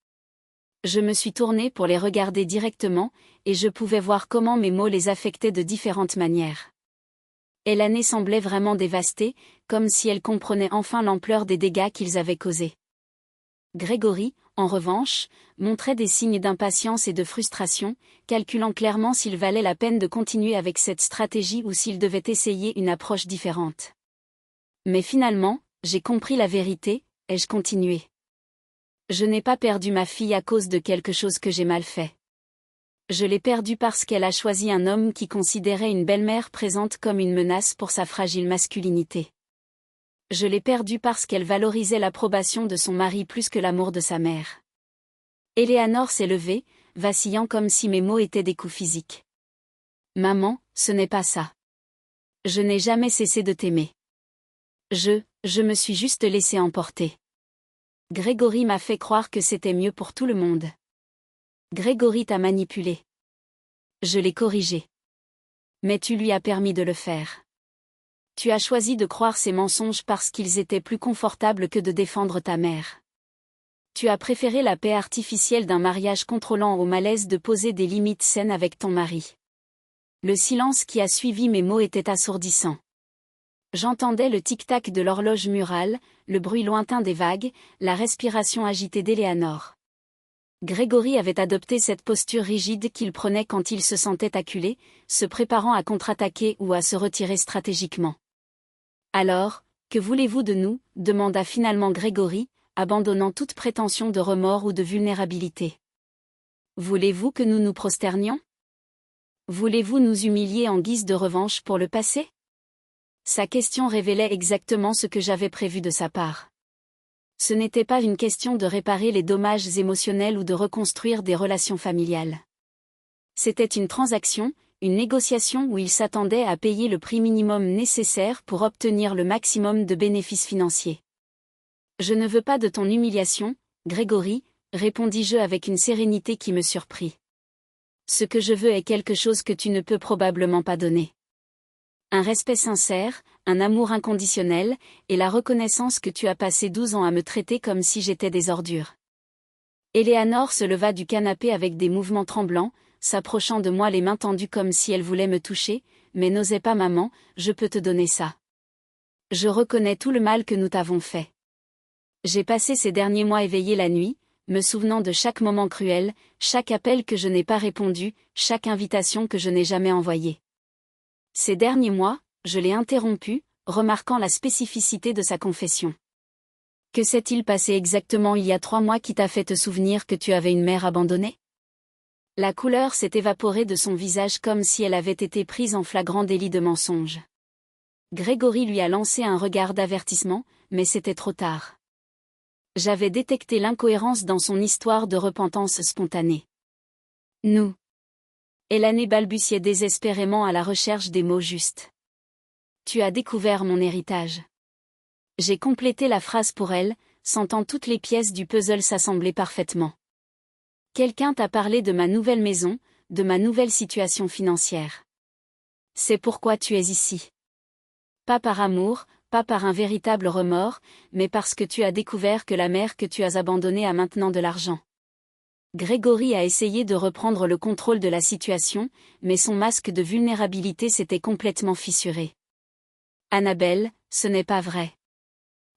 Je me suis tournée pour les regarder directement, et je pouvais voir comment mes mots les affectaient de différentes manières. Élanée semblait vraiment dévastée, comme si elle comprenait enfin l'ampleur des dégâts qu'ils avaient causés. Grégory, en revanche, montrait des signes d'impatience et de frustration, calculant clairement s'il valait la peine de continuer avec cette stratégie ou s'il devait essayer une approche différente. Mais finalement, j'ai compris la vérité, ai-je continué. Je n'ai pas perdu ma fille à cause de quelque chose que j'ai mal fait. Je l'ai perdue parce qu'elle a choisi un homme qui considérait une belle-mère présente comme une menace pour sa fragile masculinité. Je l'ai perdue parce qu'elle valorisait l'approbation de son mari plus que l'amour de sa mère. Éléanore s'est levée, vacillant comme si mes mots étaient des coups physiques. Maman, ce n'est pas ça. Je n'ai jamais cessé de t'aimer. Je me suis juste laissé emporter. Grégory m'a fait croire que c'était mieux pour tout le monde. Grégory t'a manipulé. Je l'ai corrigé. Mais tu lui as permis de le faire. Tu as choisi de croire ses mensonges parce qu'ils étaient plus confortables que de défendre ta mère. Tu as préféré la paix artificielle d'un mariage contrôlant au malaise de poser des limites saines avec ton mari. Le silence qui a suivi mes mots était assourdissant. J'entendais le tic-tac de l'horloge murale, le bruit lointain des vagues, la respiration agitée d'Éléanore. Grégory avait adopté cette posture rigide qu'il prenait quand il se sentait acculé, se préparant à contre-attaquer ou à se retirer stratégiquement. Alors, que voulez-vous de nous ? Demanda finalement Grégory, abandonnant toute prétention de remords ou de vulnérabilité. Voulez-vous que nous nous prosternions ? Voulez-vous nous humilier en guise de revanche pour le passé ? Sa question révélait exactement ce que j'avais prévu de sa part. Ce n'était pas une question de réparer les dommages émotionnels ou de reconstruire des relations familiales. C'était une transaction, une négociation où il s'attendait à payer le prix minimum nécessaire pour obtenir le maximum de bénéfices financiers. « Je ne veux pas de ton humiliation, Grégory, répondis-je avec une sérénité qui me surprit. Ce que je veux est quelque chose que tu ne peux probablement pas donner. Un respect sincère, un amour inconditionnel, et la reconnaissance que tu as passé 12 ans à me traiter comme si j'étais des ordures. » Éléanore se leva du canapé avec des mouvements tremblants, s'approchant de moi les mains tendues comme si elle voulait me toucher, mais n'osait pas. « Maman, je peux te donner ça. Je reconnais tout le mal que nous t'avons fait. J'ai passé ces derniers mois éveillé la nuit, me souvenant de chaque moment cruel, chaque appel que je n'ai pas répondu, chaque invitation que je n'ai jamais envoyée. Ces derniers mois, je l'ai interrompu, remarquant la spécificité de sa confession. Que s'est-il passé exactement il y a 3 mois qui t'a fait te souvenir que tu avais une mère abandonnée ? La couleur s'est évaporée de son visage comme si elle avait été prise en flagrant délit de mensonge. Grégory lui a lancé un regard d'avertissement, mais c'était trop tard. J'avais détecté l'incohérence dans son histoire de repentance spontanée. Nous. Élanée balbutiait désespérément à la recherche des mots justes. Tu as découvert mon héritage. J'ai complété la phrase pour elle, sentant toutes les pièces du puzzle s'assembler parfaitement. Quelqu'un t'a parlé de ma nouvelle maison, de ma nouvelle situation financière. C'est pourquoi tu es ici. Pas par amour, pas par un véritable remords, mais parce que tu as découvert que la mère que tu as abandonnée a maintenant de l'argent. Grégory a essayé de reprendre le contrôle de la situation, mais son masque de vulnérabilité s'était complètement fissuré. Annabelle, ce n'est pas vrai.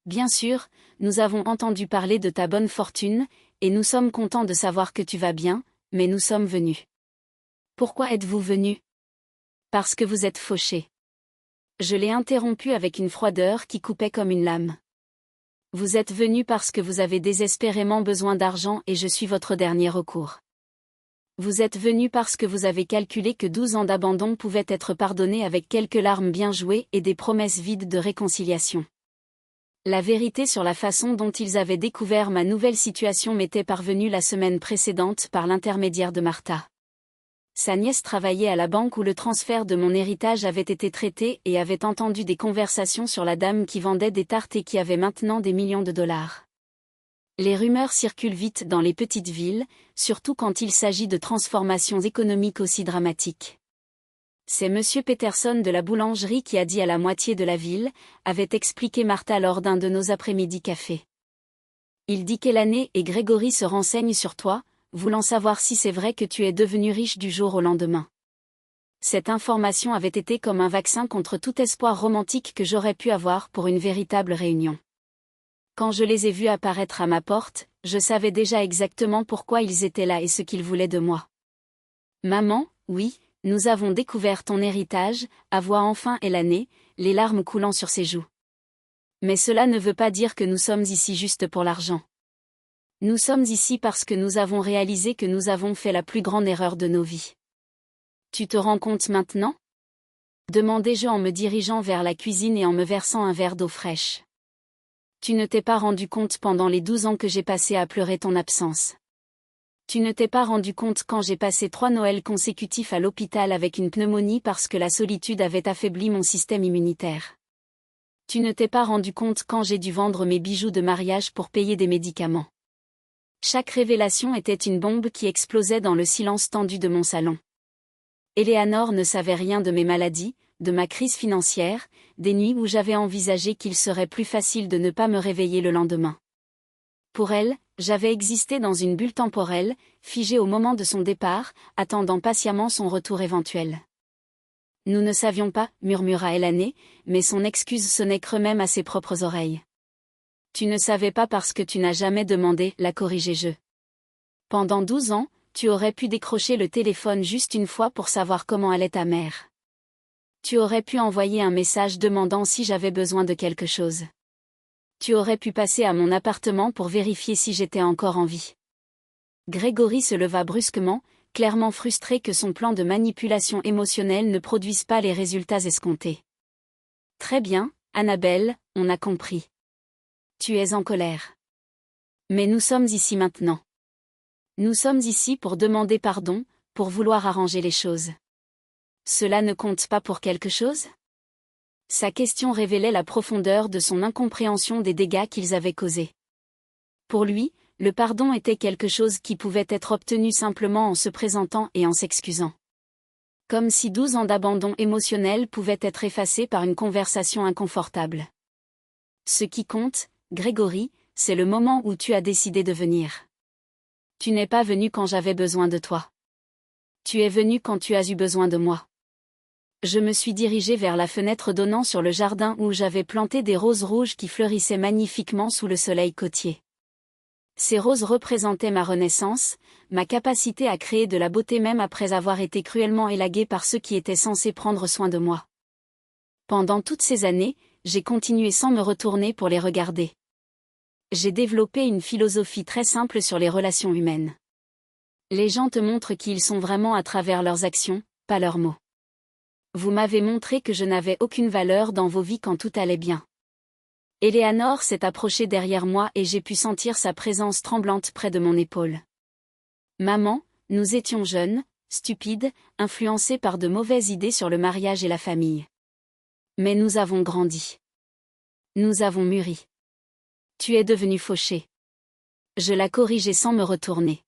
Bien sûr, nous avons entendu parler de ta bonne fortune, et nous sommes contents de savoir que tu vas bien, mais nous sommes venus. Pourquoi êtes-vous venus ? Parce que vous êtes fauchés. Je l'ai interrompu avec une froideur qui coupait comme une lame. Vous êtes venus parce que vous avez désespérément besoin d'argent et je suis votre dernier recours. Vous êtes venus parce que vous avez calculé que 12 ans d'abandon pouvaient être pardonnés avec quelques larmes bien jouées et des promesses vides de réconciliation. La vérité sur la façon dont ils avaient découvert ma nouvelle situation m'était parvenue la semaine précédente par l'intermédiaire de Martha. Sa nièce travaillait à la banque où le transfert de mon héritage avait été traité et avait entendu des conversations sur la dame qui vendait des tartes et qui avait maintenant des millions de dollars. Les rumeurs circulent vite dans les petites villes, surtout quand il s'agit de transformations économiques aussi dramatiques. C'est Monsieur Peterson de la boulangerie qui a dit à la moitié de la ville, avait expliqué Martha lors d'un de nos après-midi café. Il dit qu'Élanée et Grégory se renseignent sur toi, voulant savoir si c'est vrai que tu es devenu riche du jour au lendemain. Cette information avait été comme un vaccin contre tout espoir romantique que j'aurais pu avoir pour une véritable réunion. Quand je les ai vus apparaître à ma porte, je savais déjà exactement pourquoi ils étaient là et ce qu'ils voulaient de moi. Maman, oui, nous avons découvert ton héritage, avoua enfin Élanée, les larmes coulant sur ses joues. Mais cela ne veut pas dire que nous sommes ici juste pour l'argent. Nous sommes ici parce que nous avons réalisé que nous avons fait la plus grande erreur de nos vies. Tu te rends compte maintenant ? Demandai-je en me dirigeant vers la cuisine et en me versant un verre d'eau fraîche. Tu ne t'es pas rendu compte pendant les 12 ans que j'ai passé à pleurer ton absence. Tu ne t'es pas rendu compte quand j'ai passé 3 Noëls consécutifs à l'hôpital avec une pneumonie parce que la solitude avait affaibli mon système immunitaire. Tu ne t'es pas rendu compte quand j'ai dû vendre mes bijoux de mariage pour payer des médicaments. Chaque révélation était une bombe qui explosait dans le silence tendu de mon salon. Eleanor ne savait rien de mes maladies, de ma crise financière, des nuits où j'avais envisagé qu'il serait plus facile de ne pas me réveiller le lendemain. Pour elle, j'avais existé dans une bulle temporelle, figée au moment de son départ, attendant patiemment son retour éventuel. Nous ne savions pas, murmura Elané, mais son excuse sonnait creux même à ses propres oreilles. Tu ne savais pas parce que tu n'as jamais demandé, la corrigeai-je. Pendant 12 ans, tu aurais pu décrocher le téléphone juste une fois pour savoir comment allait ta mère. Tu aurais pu envoyer un message demandant si j'avais besoin de quelque chose. Tu aurais pu passer à mon appartement pour vérifier si j'étais encore en vie. Grégory se leva brusquement, clairement frustré que son plan de manipulation émotionnelle ne produise pas les résultats escomptés. Très bien, Annabelle, on a compris. Tu es en colère. Mais nous sommes ici maintenant. Nous sommes ici pour demander pardon, pour vouloir arranger les choses. Cela ne compte pas pour quelque chose ? Sa question révélait la profondeur de son incompréhension des dégâts qu'ils avaient causés. Pour lui, le pardon était quelque chose qui pouvait être obtenu simplement en se présentant et en s'excusant. Comme si 12 ans d'abandon émotionnel pouvaient être effacés par une conversation inconfortable. Ce qui compte, Grégory, c'est le moment où tu as décidé de venir. Tu n'es pas venu quand j'avais besoin de toi. Tu es venu quand tu as eu besoin de moi. Je me suis dirigée vers la fenêtre donnant sur le jardin où j'avais planté des roses rouges qui fleurissaient magnifiquement sous le soleil côtier. Ces roses représentaient ma renaissance, ma capacité à créer de la beauté même après avoir été cruellement élaguée par ceux qui étaient censés prendre soin de moi. Pendant toutes ces années, j'ai continué sans me retourner pour les regarder. J'ai développé une philosophie très simple sur les relations humaines. Les gens te montrent qui ils sont vraiment à travers leurs actions, pas leurs mots. Vous m'avez montré que je n'avais aucune valeur dans vos vies quand tout allait bien. Eleanor s'est approchée derrière moi et j'ai pu sentir sa présence tremblante près de mon épaule. Maman, nous étions jeunes, stupides, influencés par de mauvaises idées sur le mariage et la famille. Mais nous avons grandi. Nous avons mûri. Tu es devenu fauché. Je la corrigeai sans me retourner.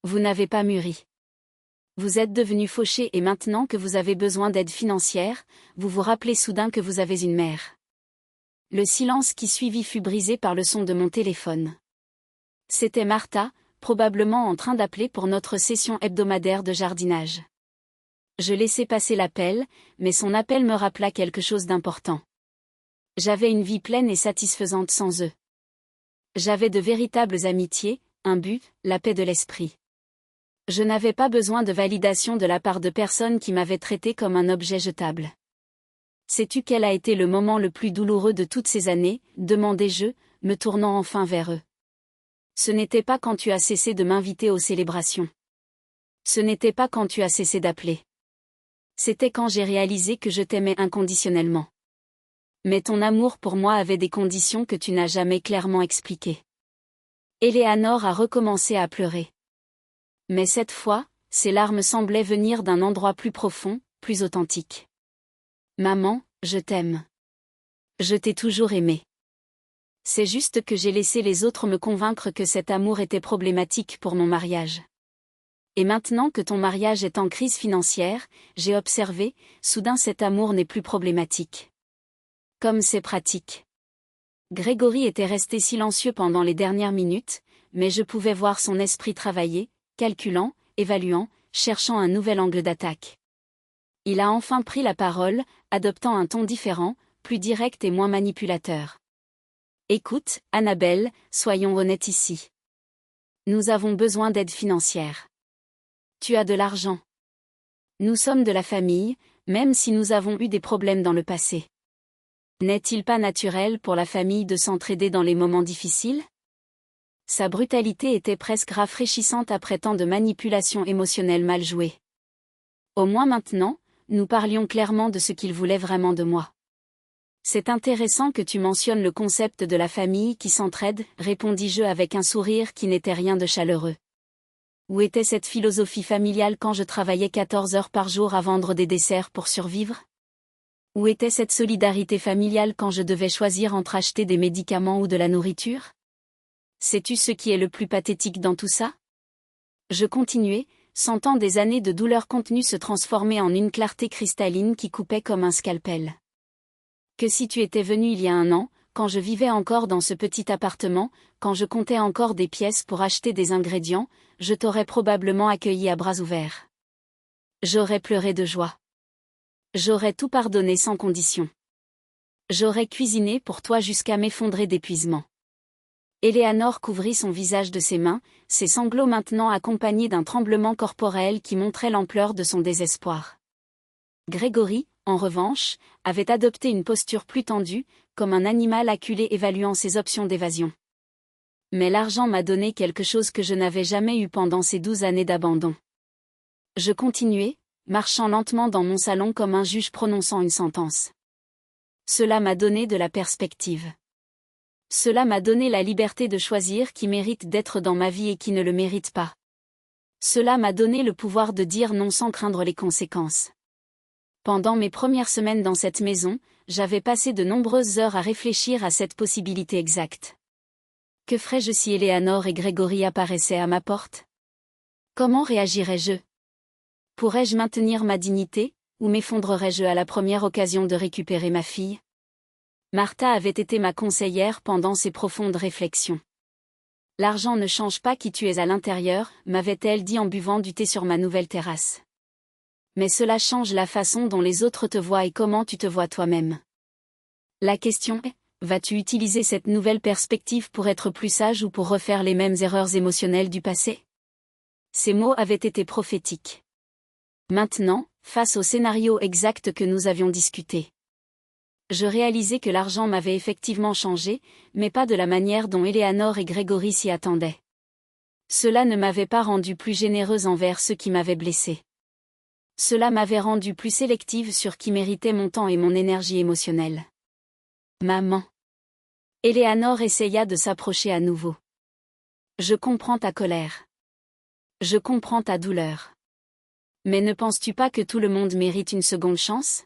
Vous n'avez pas mûri. Vous êtes devenu fauché et maintenant que vous avez besoin d'aide financière, vous vous rappelez soudain que vous avez une mère. Le silence qui suivit fut brisé par le son de mon téléphone. C'était Martha, probablement en train d'appeler pour notre session hebdomadaire de jardinage. Je laissai passer l'appel, mais son appel me rappela quelque chose d'important. J'avais une vie pleine et satisfaisante sans eux. J'avais de véritables amitiés, un but, la paix de l'esprit. Je n'avais pas besoin de validation de la part de personnes qui m'avaient traité comme un objet jetable. Sais-tu quel a été le moment le plus douloureux de toutes ces années, demandai-je, me tournant enfin vers eux. Ce n'était pas quand tu as cessé de m'inviter aux célébrations. Ce n'était pas quand tu as cessé d'appeler. C'était quand j'ai réalisé que je t'aimais inconditionnellement. Mais ton amour pour moi avait des conditions que tu n'as jamais clairement expliquées. Eleanor a recommencé à pleurer. Mais cette fois, ses larmes semblaient venir d'un endroit plus profond, plus authentique. Maman, je t'aime. Je t'ai toujours aimé. C'est juste que j'ai laissé les autres me convaincre que cet amour était problématique pour mon mariage. Et maintenant que ton mariage est en crise financière, j'ai observé, soudain cet amour n'est plus problématique. Comme c'est pratique. Grégory était resté silencieux pendant les dernières minutes, mais je pouvais voir son esprit travailler, calculant, évaluant, cherchant un nouvel angle d'attaque. Il a enfin pris la parole, adoptant un ton différent, plus direct et moins manipulateur. Écoute, Annabelle, soyons honnêtes ici. Nous avons besoin d'aide financière. Tu as de l'argent. Nous sommes de la famille, même si nous avons eu des problèmes dans le passé. N'est-il pas naturel pour la famille de s'entraider dans les moments difficiles ? Sa brutalité était presque rafraîchissante après tant de manipulations émotionnelles mal jouées. Au moins maintenant, nous parlions clairement de ce qu'il voulait vraiment de moi. C'est intéressant que tu mentionnes le concept de la famille qui s'entraide, répondis-je avec un sourire qui n'était rien de chaleureux. Où était cette philosophie familiale quand je travaillais 14 heures par jour à vendre des desserts pour survivre ? Où était cette solidarité familiale quand je devais choisir entre acheter des médicaments ou de la nourriture? Sais-tu ce qui est le plus pathétique dans tout ça? Je continuai, sentant des années de douleur contenue se transformer en une clarté cristalline qui coupait comme un scalpel. Que si tu étais venu il y a un an, quand je vivais encore dans ce petit appartement, quand je comptais encore des pièces pour acheter des ingrédients, je t'aurais probablement accueilli à bras ouverts. J'aurais pleuré de joie. J'aurais tout pardonné sans condition. J'aurais cuisiné pour toi jusqu'à m'effondrer d'épuisement. Éléanore couvrit son visage de ses mains, ses sanglots maintenant accompagnés d'un tremblement corporel qui montrait l'ampleur de son désespoir. Grégory, en revanche, avait adopté une posture plus tendue, comme un animal acculé évaluant ses options d'évasion. Mais l'argent m'a donné quelque chose que je n'avais jamais eu pendant ces 12 années d'abandon. Je continuai, marchant lentement dans mon salon comme un juge prononçant une sentence. Cela m'a donné de la perspective. Cela m'a donné la liberté de choisir qui mérite d'être dans ma vie et qui ne le mérite pas. Cela m'a donné le pouvoir de dire non sans craindre les conséquences. Pendant mes premières semaines dans cette maison, j'avais passé de nombreuses heures à réfléchir à cette possibilité exacte. Que ferais-je si Éléanore et Grégory apparaissaient à ma porte? Comment réagirais-je? Pourrais-je maintenir ma dignité, ou m'effondrerais-je à la première occasion de récupérer ma fille? Martha avait été ma conseillère pendant ces profondes réflexions. L'argent ne change pas qui tu es à l'intérieur, m'avait-elle dit en buvant du thé sur ma nouvelle terrasse. Mais cela change la façon dont les autres te voient et comment tu te vois toi-même. La question est, vas-tu utiliser cette nouvelle perspective pour être plus sage ou pour refaire les mêmes erreurs émotionnelles du passé? Ces mots avaient été prophétiques. Maintenant, face au scénario exact que nous avions discuté, je réalisais que l'argent m'avait effectivement changé, mais pas de la manière dont Éléanore et Grégory s'y attendaient. Cela ne m'avait pas rendue plus généreuse envers ceux qui m'avaient blessée. Cela m'avait rendue plus sélective sur qui méritait mon temps et mon énergie émotionnelle. Maman. Éléanore essaya de s'approcher à nouveau. Je comprends ta colère. Je comprends ta douleur. Mais ne penses-tu pas que tout le monde mérite une seconde chance?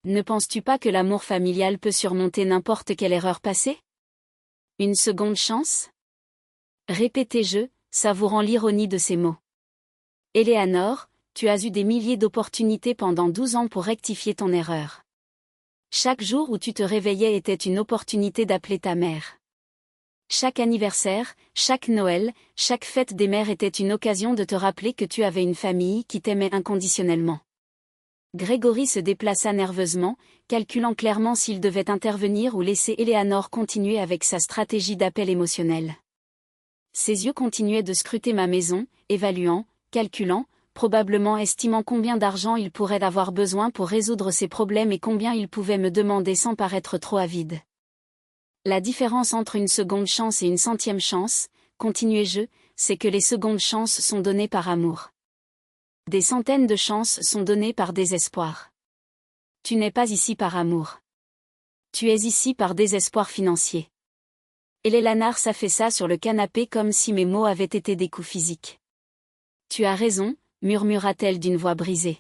Ne penses-tu pas que l'amour familial peut surmonter n'importe quelle erreur passée? Une seconde chance? Répétai-je, savourant l'ironie de ces mots. Éléanore, tu as eu des milliers d'opportunités pendant 12 ans pour rectifier ton erreur. Chaque jour où tu te réveillais était une opportunité d'appeler ta mère. Chaque anniversaire, chaque Noël, chaque fête des mères était une occasion de te rappeler que tu avais une famille qui t'aimait inconditionnellement. Grégory se déplaça nerveusement, calculant clairement s'il devait intervenir ou laisser Éléanore continuer avec sa stratégie d'appel émotionnel. Ses yeux continuaient de scruter ma maison, évaluant, calculant, probablement estimant combien d'argent il pourrait avoir besoin pour résoudre ses problèmes et combien il pouvait me demander sans paraître trop avide. La différence entre une seconde chance et une centième chance, continuai-je, c'est que les secondes chances sont données par amour. Des centaines de chances sont données par désespoir. Tu n'es pas ici par amour. Tu es ici par désespoir financier. Éléanore s'affaissa sur le canapé comme si mes mots avaient été des coups physiques. Tu as raison, murmura-t-elle d'une voix brisée.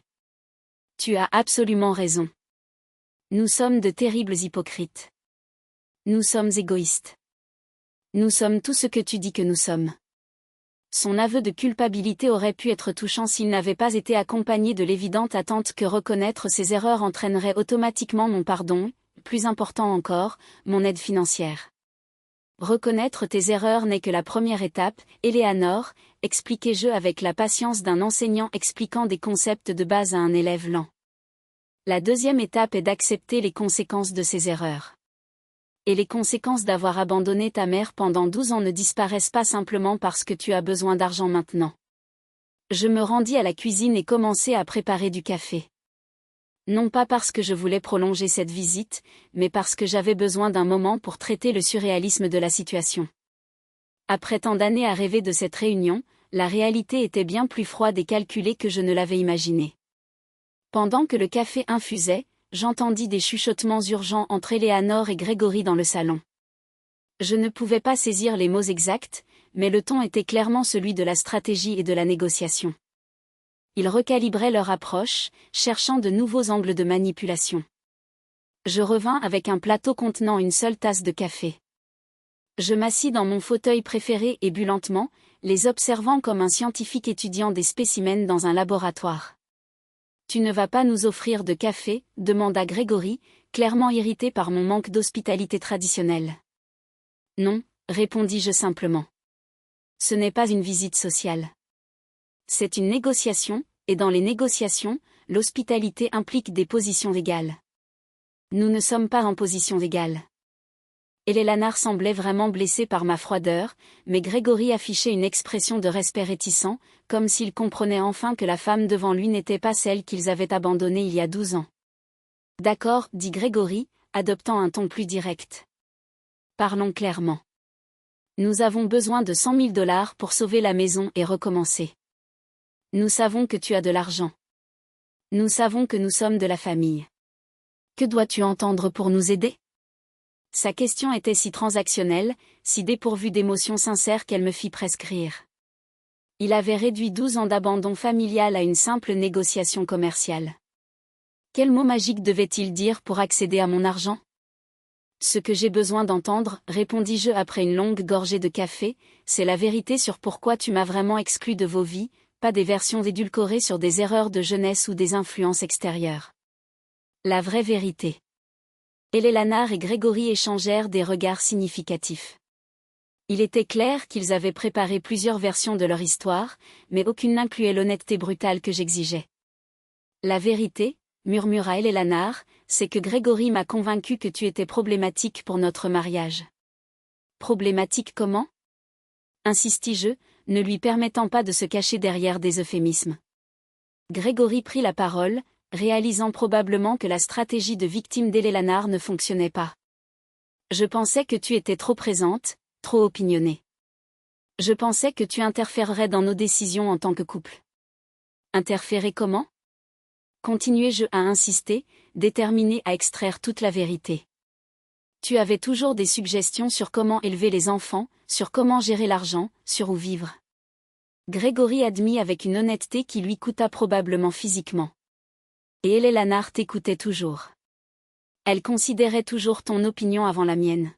Tu as absolument raison. Nous sommes de terribles hypocrites. Nous sommes égoïstes. Nous sommes tout ce que tu dis que nous sommes. Son aveu de culpabilité aurait pu être touchant s'il n'avait pas été accompagné de l'évidente attente que reconnaître ses erreurs entraînerait automatiquement mon pardon, plus important encore, mon aide financière. Reconnaître tes erreurs n'est que la première étape, Éléanore, expliquai-je avec la patience d'un enseignant expliquant des concepts de base à un élève lent. La deuxième étape est d'accepter les conséquences de ces erreurs. Et les conséquences d'avoir abandonné ta mère pendant 12 ans ne disparaissent pas simplement parce que tu as besoin d'argent maintenant. Je me rendis à la cuisine et commençai à préparer du café. Non pas parce que je voulais prolonger cette visite, mais parce que j'avais besoin d'un moment pour traiter le surréalisme de la situation. Après tant d'années à rêver de cette réunion, la réalité était bien plus froide et calculée que je ne l'avais imaginée. Pendant que le café infusait, j'entendis des chuchotements urgents entre Éléanore et Grégory dans le salon. Je ne pouvais pas saisir les mots exacts, mais le ton était clairement celui de la stratégie et de la négociation. Ils recalibraient leur approche, cherchant de nouveaux angles de manipulation. Je revins avec un plateau contenant une seule tasse de café. Je m'assis dans mon fauteuil préféré et bus lentement, les observant comme un scientifique étudiant des spécimens dans un laboratoire. « Tu ne vas pas nous offrir de café ?» demanda Grégory, clairement irrité par mon manque d'hospitalité traditionnelle. « Non », répondis-je simplement. « Ce n'est pas une visite sociale. C'est une négociation, et dans les négociations, l'hospitalité implique des positions égales. Nous ne sommes pas en position égale. » Eleanor semblait vraiment blessée par ma froideur, mais Grégory affichait une expression de respect réticent, comme s'il comprenait enfin que la femme devant lui n'était pas celle qu'ils avaient abandonnée il y a 12 ans. « D'accord, » dit Grégory, adoptant un ton plus direct. « Parlons clairement. Nous avons besoin de 100 000 $ pour sauver la maison et recommencer. Nous savons que tu as de l'argent. Nous savons que nous sommes de la famille. Que dois-tu entendre pour nous aider ? » Sa question était si transactionnelle, si dépourvue d'émotions sincères qu'elle me fit presque rire. Il avait réduit 12 ans d'abandon familial à une simple négociation commerciale. Quel mot magique devait-il dire pour accéder à mon argent ? Ce que j'ai besoin d'entendre, répondis-je après une longue gorgée de café, c'est la vérité sur pourquoi tu m'as vraiment exclu de vos vies, pas des versions édulcorées sur des erreurs de jeunesse ou des influences extérieures. La vraie vérité. Eleanor et Grégory échangèrent des regards significatifs. Il était clair qu'ils avaient préparé plusieurs versions de leur histoire, mais aucune n'incluait l'honnêteté brutale que j'exigeais. « La vérité, » murmura Eleanor, « c'est que Grégory m'a convaincu que tu étais problématique pour notre mariage. »« Problématique comment ?» insistis-je, ne lui permettant pas de se cacher derrière des euphémismes. Grégory prit la parole, réalisant probablement que la stratégie de victime d'Eleanor ne fonctionnait pas. Je pensais que tu étais trop présente, trop opinionnée. Je pensais que tu interférerais dans nos décisions en tant que couple. Interférer comment ? Continuai-je à insister, déterminé à extraire toute la vérité. Tu avais toujours des suggestions sur comment élever les enfants, sur comment gérer l'argent, sur où vivre. Grégory admit avec une honnêteté qui lui coûta probablement physiquement. Et Eleanor t'écoutait toujours. Elle considérait toujours ton opinion avant la mienne.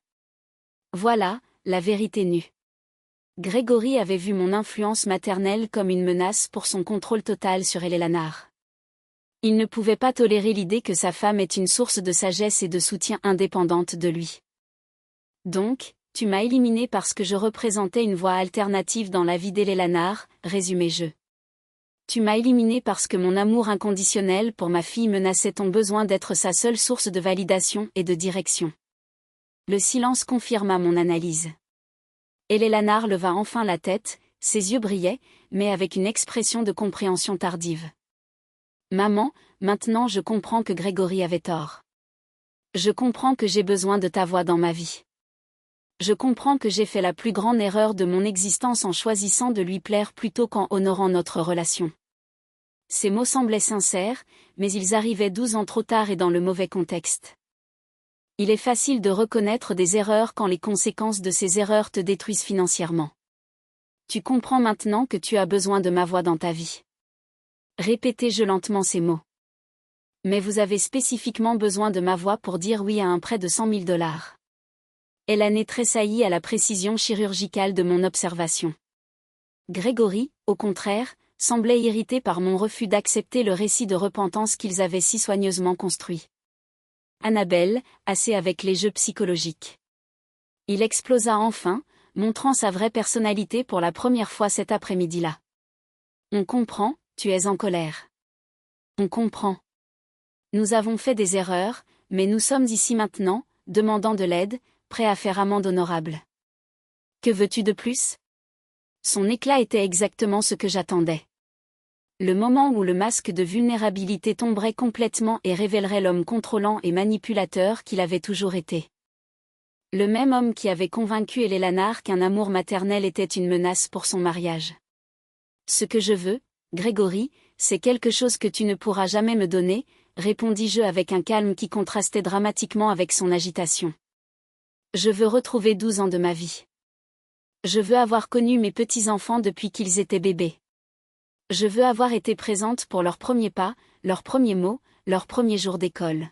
Voilà, la vérité nue. Grégory avait vu mon influence maternelle comme une menace pour son contrôle total sur Eleanor. Il ne pouvait pas tolérer l'idée que sa femme est une source de sagesse et de soutien indépendante de lui. Donc, tu m'as éliminé parce que je représentais une voie alternative dans la vie d'Eleanor, résumai-je. Tu m'as éliminé parce que mon amour inconditionnel pour ma fille menaçait ton besoin d'être sa seule source de validation et de direction. Le silence confirma mon analyse. Eleanor leva enfin la tête, ses yeux brillaient, mais avec une expression de compréhension tardive. Maman, maintenant je comprends que Grégory avait tort. Je comprends que j'ai besoin de ta voix dans ma vie. Je comprends que j'ai fait la plus grande erreur de mon existence en choisissant de lui plaire plutôt qu'en honorant notre relation. Ces mots semblaient sincères, mais ils arrivaient 12 ans trop tard et dans le mauvais contexte. Il est facile de reconnaître des erreurs quand les conséquences de ces erreurs te détruisent financièrement. Tu comprends maintenant que tu as besoin de ma voix dans ta vie. Répétai-je lentement ces mots. Mais vous avez spécifiquement besoin de ma voix pour dire oui à un prêt de 100 000 $. Eleanor tressaillit à la précision chirurgicale de mon observation. Grégory, au contraire, semblait irrité par mon refus d'accepter le récit de repentance qu'ils avaient si soigneusement construit. Annabelle, assez avec les jeux psychologiques. Il explosa enfin, montrant sa vraie personnalité pour la première fois cet après-midi-là. On comprend, tu es en colère. On comprend. Nous avons fait des erreurs, mais nous sommes ici maintenant, demandant de l'aide, prêts à faire amende honorable. Que veux-tu de plus ? Son éclat était exactement ce que j'attendais. Le moment où le masque de vulnérabilité tomberait complètement et révélerait l'homme contrôlant et manipulateur qu'il avait toujours été. Le même homme qui avait convaincu Eleanor qu'un amour maternel était une menace pour son mariage. Ce que je veux, Grégory, c'est quelque chose que tu ne pourras jamais me donner, répondis-je avec un calme qui contrastait dramatiquement avec son agitation. Je veux retrouver 12 ans de ma vie. Je veux avoir connu mes petits-enfants depuis qu'ils étaient bébés. Je veux avoir été présente pour leurs premiers pas, leurs premiers mots, leurs premiers jours d'école.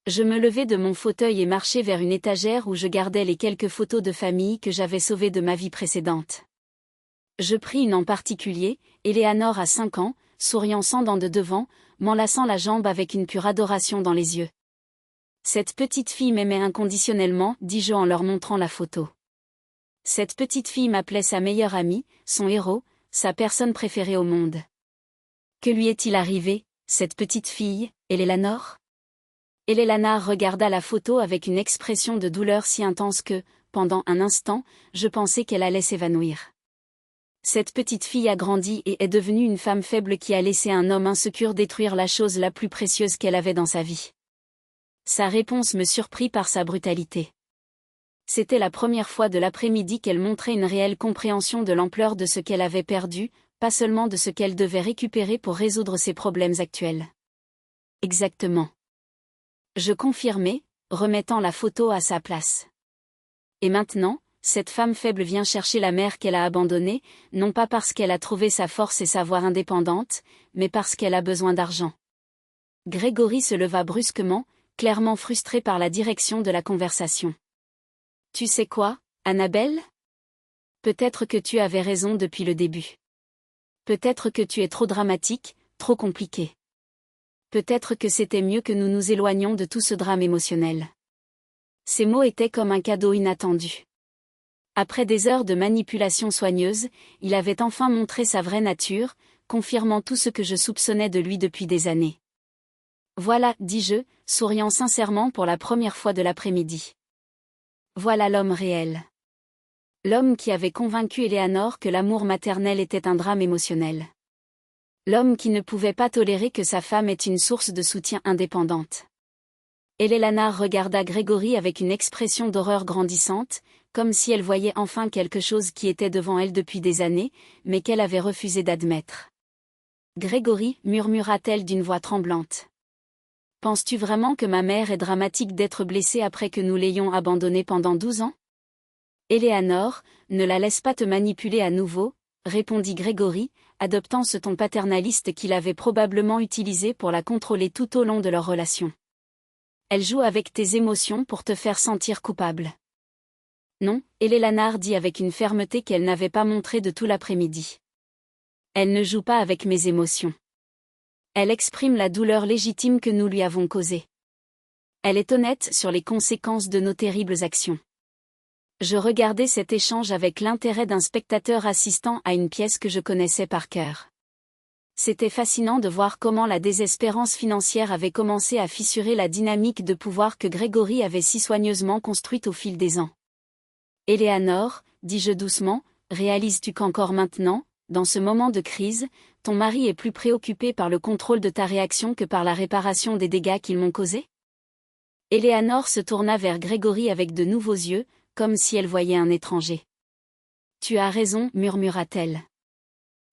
Je me levai de mon fauteuil et marchai vers une étagère où je gardais les quelques photos de famille que j'avais sauvées de ma vie précédente. Je pris une en particulier, Eleanor à 5 ans, souriant sans dents de devant, m'enlaçant la jambe avec une pure adoration dans les yeux. Cette petite fille m'aimait inconditionnellement, dis-je en leur montrant la photo. Cette petite fille m'appelait sa meilleure amie, son héros, sa personne préférée au monde. Que lui est-il arrivé, cette petite fille, Eleanor ? Eleanor regarda la photo avec une expression de douleur si intense que, pendant un instant, je pensais qu'elle allait s'évanouir. Cette petite fille a grandi et est devenue une femme faible qui a laissé un homme insécure détruire la chose la plus précieuse qu'elle avait dans sa vie. Sa réponse me surprit par sa brutalité. C'était la première fois de l'après-midi qu'elle montrait une réelle compréhension de l'ampleur de ce qu'elle avait perdu, pas seulement de ce qu'elle devait récupérer pour résoudre ses problèmes actuels. Exactement. Je confirmai, remettant la photo à sa place. Et maintenant, cette femme faible vient chercher la mère qu'elle a abandonnée, non pas parce qu'elle a trouvé sa force et sa voix indépendante, mais parce qu'elle a besoin d'argent. Grégory se leva brusquement, clairement frustré par la direction de la conversation. Tu sais quoi, Annabelle ? Peut-être que tu avais raison depuis le début. Peut-être que tu es trop dramatique, trop compliqué. Peut-être que c'était mieux que nous nous éloignions de tout ce drame émotionnel. Ces mots étaient comme un cadeau inattendu. Après des heures de manipulation soigneuse, il avait enfin montré sa vraie nature, confirmant tout ce que je soupçonnais de lui depuis des années. Voilà, dis-je, souriant sincèrement pour la première fois de l'après-midi. Voilà l'homme réel. L'homme qui avait convaincu Eleanor que l'amour maternel était un drame émotionnel. L'homme qui ne pouvait pas tolérer que sa femme ait une source de soutien indépendante. Eleanor regarda Grégory avec une expression d'horreur grandissante, comme si elle voyait enfin quelque chose qui était devant elle depuis des années, mais qu'elle avait refusé d'admettre. Grégory, murmura-t-elle d'une voix tremblante. Penses-tu vraiment que ma mère est dramatique d'être blessée après que nous l'ayons abandonnée pendant 12 ans ? Eleanor, ne la laisse pas te manipuler à nouveau, répondit Grégory, adoptant ce ton paternaliste qu'il avait probablement utilisé pour la contrôler tout au long de leur relation. Elle joue avec tes émotions pour te faire sentir coupable. Non, Eleanor dit avec une fermeté qu'elle n'avait pas montrée de tout l'après-midi. Elle ne joue pas avec mes émotions. Elle exprime la douleur légitime que nous lui avons causée. Elle est honnête sur les conséquences de nos terribles actions. Je regardais cet échange avec l'intérêt d'un spectateur assistant à une pièce que je connaissais par cœur. C'était fascinant de voir comment la désespérance financière avait commencé à fissurer la dynamique de pouvoir que Grégory avait si soigneusement construite au fil des ans. Eleanor, dis-je doucement, réalises-tu qu'encore maintenant, dans ce moment de crise, ton mari est plus préoccupé par le contrôle de ta réaction que par la réparation des dégâts qu'ils m'ont causés ? Eleanor se tourna vers Grégory avec de nouveaux yeux, comme si elle voyait un étranger. Tu as raison, murmura-t-elle.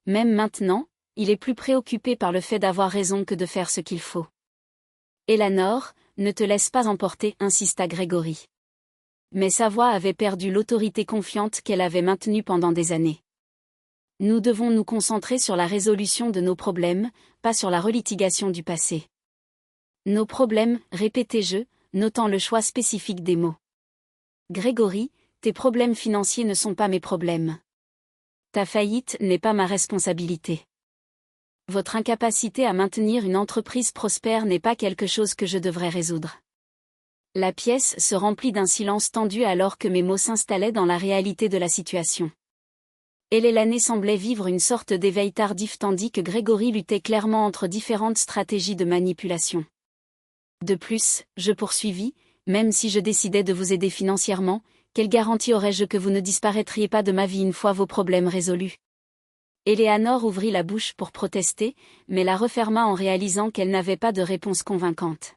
Même maintenant, il est plus préoccupé par le fait d'avoir raison que de faire ce qu'il faut. Eleanor, ne te laisse pas emporter, insista Grégory. Mais sa voix avait perdu l'autorité confiante qu'elle avait maintenue pendant des années. Nous devons nous concentrer sur la résolution de nos problèmes, pas sur la relitigation du passé. Nos problèmes, répétai-je, notant le choix spécifique des mots. Grégory, tes problèmes financiers ne sont pas mes problèmes. Ta faillite n'est pas ma responsabilité. Votre incapacité à maintenir une entreprise prospère n'est pas quelque chose que je devrais résoudre. La pièce se remplit d'un silence tendu alors que mes mots s'installaient dans la réalité de la situation. Eleanor semblait vivre une sorte d'éveil tardif tandis que Grégory luttait clairement entre différentes stratégies de manipulation. De plus, je poursuivis, même si je décidais de vous aider financièrement, quelle garantie aurais-je que vous ne disparaîtriez pas de ma vie une fois vos problèmes résolus ? Eleanor ouvrit la bouche pour protester, mais la referma en réalisant qu'elle n'avait pas de réponse convaincante.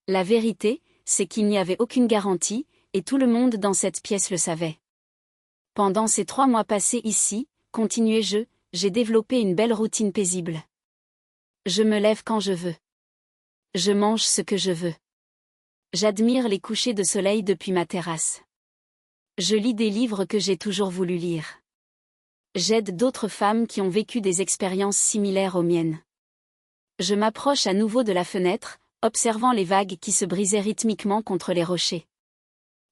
La vérité, c'est qu'il n'y avait aucune garantie, et tout le monde dans cette pièce le savait. Pendant ces 3 mois passés ici, continuai-je, j'ai développé une belle routine paisible. Je me lève quand je veux. Je mange ce que je veux. J'admire les couchers de soleil depuis ma terrasse. Je lis des livres que j'ai toujours voulu lire. J'aide d'autres femmes qui ont vécu des expériences similaires aux miennes. Je m'approche à nouveau de la fenêtre, observant les vagues qui se brisaient rythmiquement contre les rochers.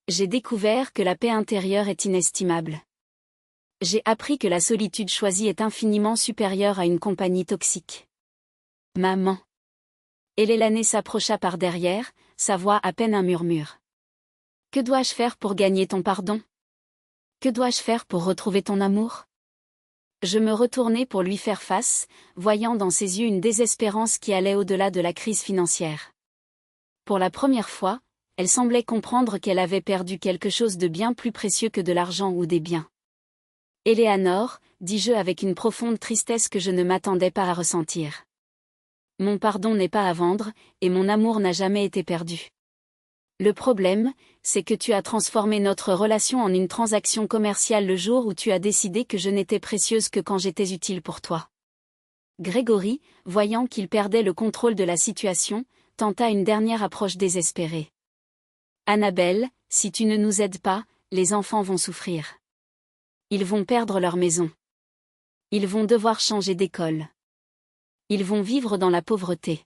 J'ai découvert que la paix intérieure est inestimable. J'ai appris que la solitude choisie est infiniment supérieure à une compagnie toxique. Maman. Elelane s'approcha par derrière, sa voix à peine un murmure. Que dois-je faire pour gagner ton pardon? Que dois-je faire pour retrouver ton amour? Je me retournai pour lui faire face, voyant dans ses yeux une désespérance qui allait au-delà de la crise financière. Pour la première fois, elle semblait comprendre qu'elle avait perdu quelque chose de bien plus précieux que de l'argent ou des biens. Éléanore, dis-je avec une profonde tristesse que je ne m'attendais pas à ressentir. Mon pardon n'est pas à vendre, et mon amour n'a jamais été perdu. Le problème, c'est que tu as transformé notre relation en une transaction commerciale le jour où tu as décidé que je n'étais précieuse que quand j'étais utile pour toi. Grégory, voyant qu'il perdait le contrôle de la situation, tenta une dernière approche désespérée. Annabelle, si tu ne nous aides pas, les enfants vont souffrir. Ils vont perdre leur maison. Ils vont devoir changer d'école. Ils vont vivre dans la pauvreté.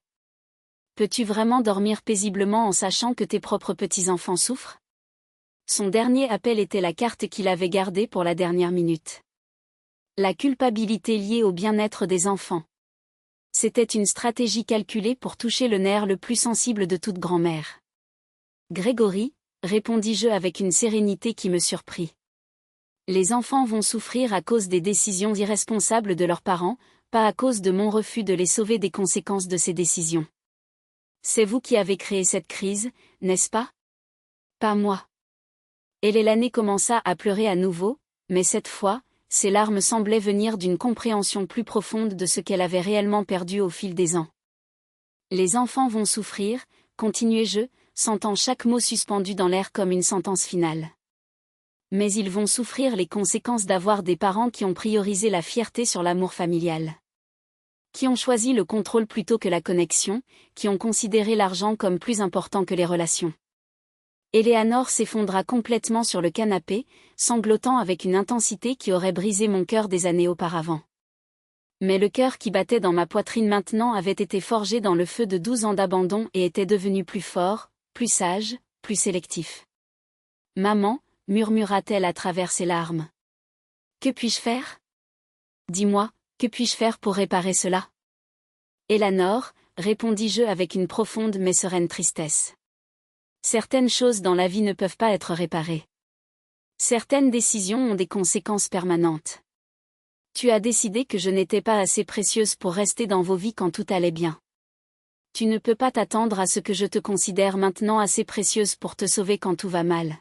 Peux-tu vraiment dormir paisiblement en sachant que tes propres petits-enfants souffrent? Son dernier appel était la carte qu'il avait gardée pour la dernière minute. La culpabilité liée au bien-être des enfants. C'était une stratégie calculée pour toucher le nerf le plus sensible de toute grand-mère. Grégory, répondis-je avec une sérénité qui me surprit. Les enfants vont souffrir à cause des décisions irresponsables de leurs parents, pas à cause de mon refus de les sauver des conséquences de ces décisions. C'est vous qui avez créé cette crise, n'est-ce pas? Pas moi. Elelane commença à pleurer à nouveau, mais cette fois, ses larmes semblaient venir d'une compréhension plus profonde de ce qu'elle avait réellement perdu au fil des ans. Les enfants vont souffrir, continuai-je, sentant chaque mot suspendu dans l'air comme une sentence finale. Mais ils vont souffrir les conséquences d'avoir des parents qui ont priorisé la fierté sur l'amour familial. Qui ont choisi le contrôle plutôt que la connexion, qui ont considéré l'argent comme plus important que les relations. Éléanore s'effondra complètement sur le canapé, sanglotant avec une intensité qui aurait brisé mon cœur des années auparavant. Mais le cœur qui battait dans ma poitrine maintenant avait été forgé dans le feu de 12 ans d'abandon et était devenu plus fort, plus sage, plus sélectif. Maman, murmura-t-elle à travers ses larmes. Que puis-je faire? Dis-moi, que puis-je faire pour réparer cela? Éléanore, répondis-je avec une profonde mais sereine tristesse. Certaines choses dans la vie ne peuvent pas être réparées. Certaines décisions ont des conséquences permanentes. Tu as décidé que je n'étais pas assez précieuse pour rester dans vos vies quand tout allait bien. Tu ne peux pas t'attendre à ce que je te considère maintenant assez précieuse pour te sauver quand tout va mal.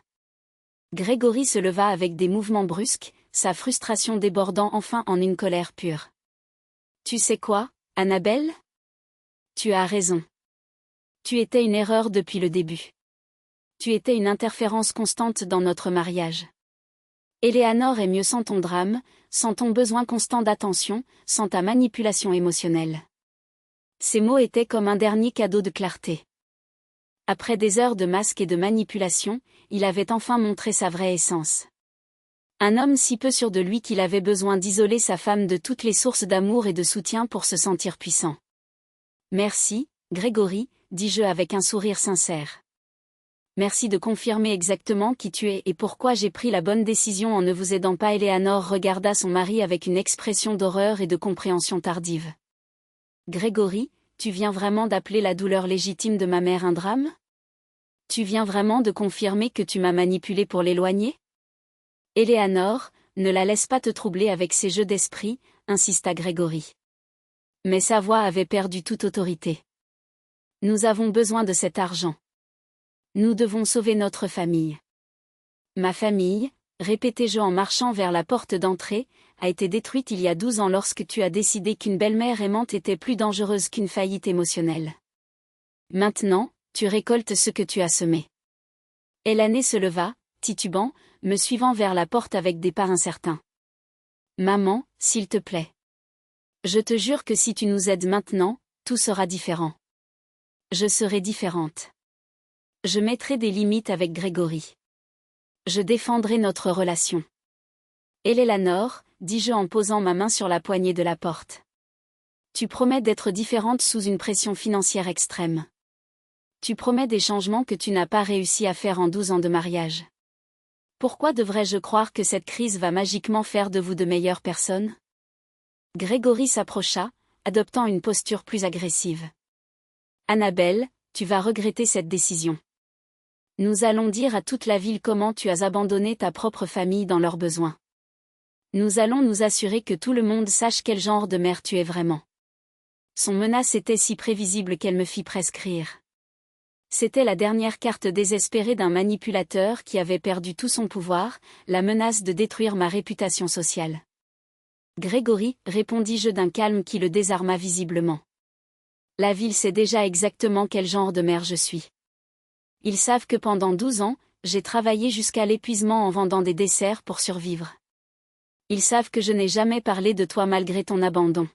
Grégory se leva avec des mouvements brusques, sa frustration débordant enfin en une colère pure. Tu sais quoi, Annabelle? Tu as raison. Tu étais une erreur depuis le début. Tu étais une interférence constante dans notre mariage. Éléanore est mieux sans ton drame, sans ton besoin constant d'attention, sans ta manipulation émotionnelle. Ces mots étaient comme un dernier cadeau de clarté. Après des heures de masque et de manipulation, il avait enfin montré sa vraie essence. Un homme si peu sûr de lui qu'il avait besoin d'isoler sa femme de toutes les sources d'amour et de soutien pour se sentir puissant. Merci, Grégory, dis-je avec un sourire sincère. Merci de confirmer exactement qui tu es et pourquoi j'ai pris la bonne décision en ne vous aidant pas. Éléanore regarda son mari avec une expression d'horreur et de compréhension tardive. Grégory, tu viens vraiment d'appeler la douleur légitime de ma mère un drame? Tu viens vraiment de confirmer que tu m'as manipulé pour l'éloigner? Éléanore, ne la laisse pas te troubler avec ses jeux d'esprit, insista Grégory. Mais sa voix avait perdu toute autorité. Nous avons besoin de cet argent. Nous devons sauver notre famille. Ma famille, répétai-je en marchant vers la porte d'entrée, a été détruite il y a 12 ans lorsque tu as décidé qu'une belle-mère aimante était plus dangereuse qu'une faillite émotionnelle. Maintenant, tu récoltes ce que tu as semé. Elane se leva, titubant, me suivant vers la porte avec des pas incertains. Maman, s'il te plaît. Je te jure que si tu nous aides maintenant, tout sera différent. Je serai différente. Je mettrai des limites avec Grégory. Je défendrai notre relation. Éléanore, dis-je en posant ma main sur la poignée de la porte. Tu promets d'être différente sous une pression financière extrême. Tu promets des changements que tu n'as pas réussi à faire en 12 ans de mariage. Pourquoi devrais-je croire que cette crise va magiquement faire de vous de meilleures personnes? Grégory s'approcha, adoptant une posture plus agressive. Annabelle, tu vas regretter cette décision. Nous allons dire à toute la ville comment tu as abandonné ta propre famille dans leurs besoins. Nous allons nous assurer que tout le monde sache quel genre de mère tu es vraiment. Son menace était si prévisible qu'elle me fit presque rire. C'était la dernière carte désespérée d'un manipulateur qui avait perdu tout son pouvoir, la menace de détruire ma réputation sociale. Grégory, répondis-je d'un calme qui le désarma visiblement. La ville sait déjà exactement quel genre de mère je suis. Ils savent que pendant 12 ans, j'ai travaillé jusqu'à l'épuisement en vendant des desserts pour survivre. Ils savent que je n'ai jamais parlé de toi malgré ton abandon.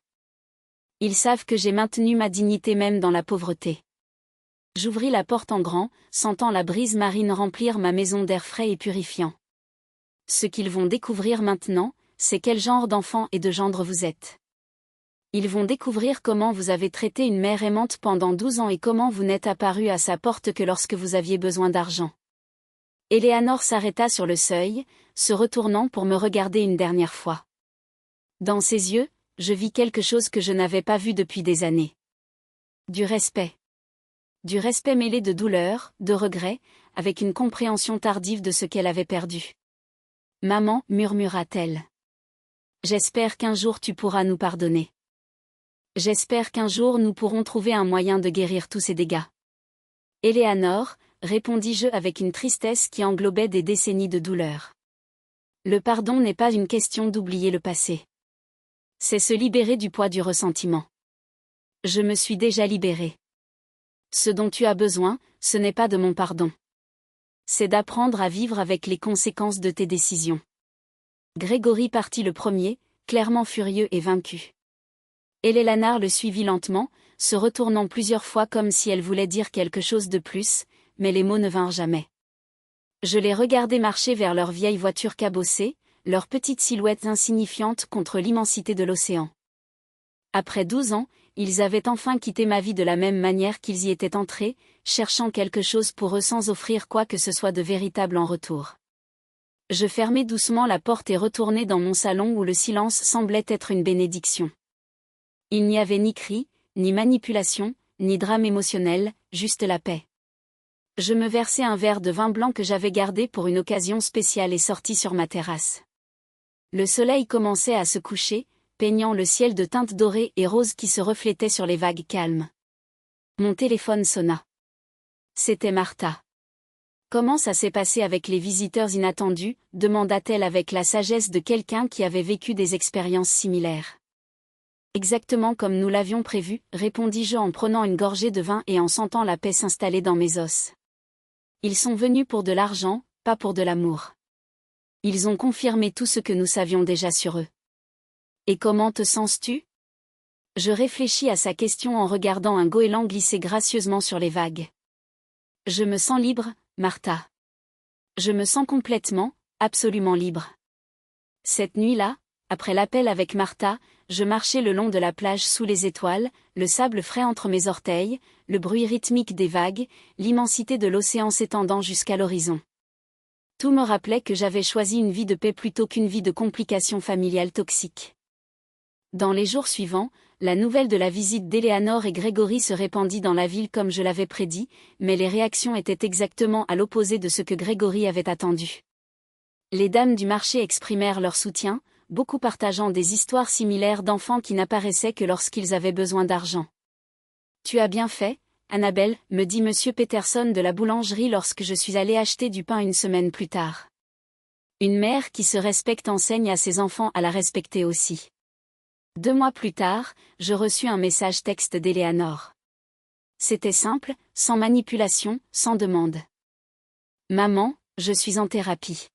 Ils savent que j'ai maintenu ma dignité même dans la pauvreté. J'ouvris la porte en grand, sentant la brise marine remplir ma maison d'air frais et purifiant. Ce qu'ils vont découvrir maintenant, c'est quel genre d'enfant et de gendre vous êtes. Ils vont découvrir comment vous avez traité une mère aimante pendant 12 ans et comment vous n'êtes apparu à sa porte que lorsque vous aviez besoin d'argent. Éléanore s'arrêta sur le seuil, se retournant pour me regarder une dernière fois. Dans ses yeux, je vis quelque chose que je n'avais pas vu depuis des années. Du respect. Du respect mêlé de douleur, de regret, avec une compréhension tardive de ce qu'elle avait perdu. « Maman, murmura-t-elle. J'espère qu'un jour tu pourras nous pardonner. J'espère qu'un jour nous pourrons trouver un moyen de guérir tous ces dégâts. » Éléanore, répondis-je avec une tristesse qui englobait des décennies de douleur. Le pardon n'est pas une question d'oublier le passé. C'est se libérer du poids du ressentiment. Je me suis déjà libérée. Ce dont tu as besoin, ce n'est pas de mon pardon. C'est d'apprendre à vivre avec les conséquences de tes décisions. Grégory partit le premier, clairement furieux et vaincu. Éléanore le suivit lentement, se retournant plusieurs fois comme si elle voulait dire quelque chose de plus, mais les mots ne vinrent jamais. Je les regardais marcher vers leur vieille voiture cabossée, leurs petites silhouettes insignifiantes contre l'immensité de l'océan. Après 12 ans, ils avaient enfin quitté ma vie de la même manière qu'ils y étaient entrés, cherchant quelque chose pour eux sans offrir quoi que ce soit de véritable en retour. Je fermai doucement la porte et retournai dans mon salon où le silence semblait être une bénédiction. Il n'y avait ni cris, ni manipulation, ni drame émotionnel, juste la paix. Je me versai un verre de vin blanc que j'avais gardé pour une occasion spéciale et sortis sur ma terrasse. Le soleil commençait à se coucher, peignant le ciel de teintes dorées et roses qui se reflétaient sur les vagues calmes. Mon téléphone sonna. C'était Martha. « Comment ça s'est passé avec les visiteurs inattendus ?» demanda-t-elle avec la sagesse de quelqu'un qui avait vécu des expériences similaires. « Exactement comme nous l'avions prévu, » répondis-je en prenant une gorgée de vin et en sentant la paix s'installer dans mes os. Ils sont venus pour de l'argent, pas pour de l'amour. Ils ont confirmé tout ce que nous savions déjà sur eux. Et comment te sens-tu? Je réfléchis à sa question en regardant un goéland glisser gracieusement sur les vagues. Je me sens libre, Martha. Je me sens complètement, absolument libre. Cette nuit-là, après l'appel avec Martha, je marchais le long de la plage sous les étoiles, le sable frais entre mes orteils, le bruit rythmique des vagues, l'immensité de l'océan s'étendant jusqu'à l'horizon. Tout me rappelait que j'avais choisi une vie de paix plutôt qu'une vie de complications familiales toxiques. Dans les jours suivants, la nouvelle de la visite d'Éléanore et Grégory se répandit dans la ville comme je l'avais prédit, mais les réactions étaient exactement à l'opposé de ce que Grégory avait attendu. Les dames du marché exprimèrent leur soutien, beaucoup partageant des histoires similaires d'enfants qui n'apparaissaient que lorsqu'ils avaient besoin d'argent. « Tu as bien fait, Annabelle, » me dit Monsieur Peterson de la boulangerie lorsque je suis allée acheter du pain une semaine plus tard. Une mère qui se respecte enseigne à ses enfants à la respecter aussi. 2 mois plus tard, je reçus un message texte d'Éléanore. C'était simple, sans manipulation, sans demande. « Maman, je suis en thérapie.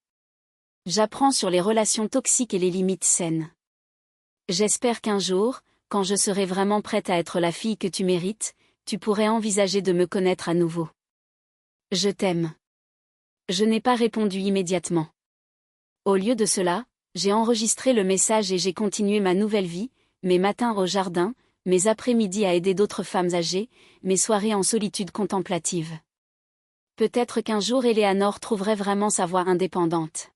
J'apprends sur les relations toxiques et les limites saines. J'espère qu'un jour, quand je serai vraiment prête à être la fille que tu mérites, tu pourrais envisager de me connaître à nouveau. Je t'aime. » Je n'ai pas répondu immédiatement. Au lieu de cela, j'ai enregistré le message et j'ai continué ma nouvelle vie, mes matins au jardin, mes après-midi à aider d'autres femmes âgées, mes soirées en solitude contemplative. Peut-être qu'un jour Eleanor trouverait vraiment sa voie indépendante.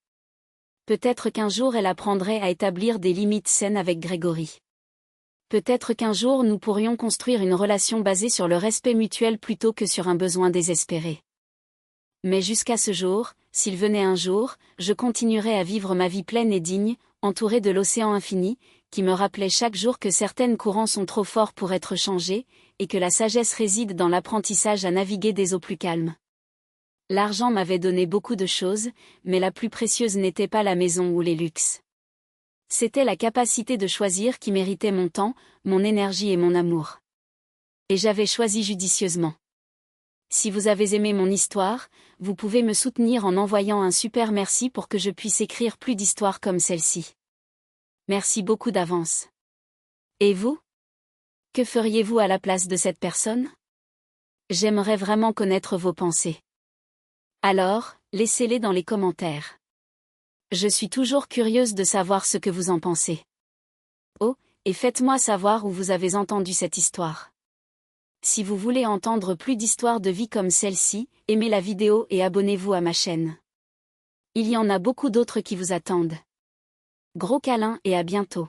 Peut-être qu'un jour elle apprendrait à établir des limites saines avec Grégory. Peut-être qu'un jour nous pourrions construire une relation basée sur le respect mutuel plutôt que sur un besoin désespéré. Mais jusqu'à ce jour, s'il venait un jour, je continuerais à vivre ma vie pleine et digne, entourée de l'océan infini, qui me rappelait chaque jour que certains courants sont trop forts pour être changés, et que la sagesse réside dans l'apprentissage à naviguer des eaux plus calmes. L'argent m'avait donné beaucoup de choses, mais la plus précieuse n'était pas la maison ou les luxes. C'était la capacité de choisir qui méritait mon temps, mon énergie et mon amour. Et j'avais choisi judicieusement. Si vous avez aimé mon histoire, vous pouvez me soutenir en envoyant un super merci pour que je puisse écrire plus d'histoires comme celle-ci. Merci beaucoup d'avance. Et vous? Que feriez-vous à la place de cette personne? J'aimerais vraiment connaître vos pensées. Alors, laissez-les dans les commentaires. Je suis toujours curieuse de savoir ce que vous en pensez. Oh, et faites-moi savoir où vous avez entendu cette histoire. Si vous voulez entendre plus d'histoires de vie comme celle-ci, aimez la vidéo et abonnez-vous à ma chaîne. Il y en a beaucoup d'autres qui vous attendent. Gros câlins et à bientôt.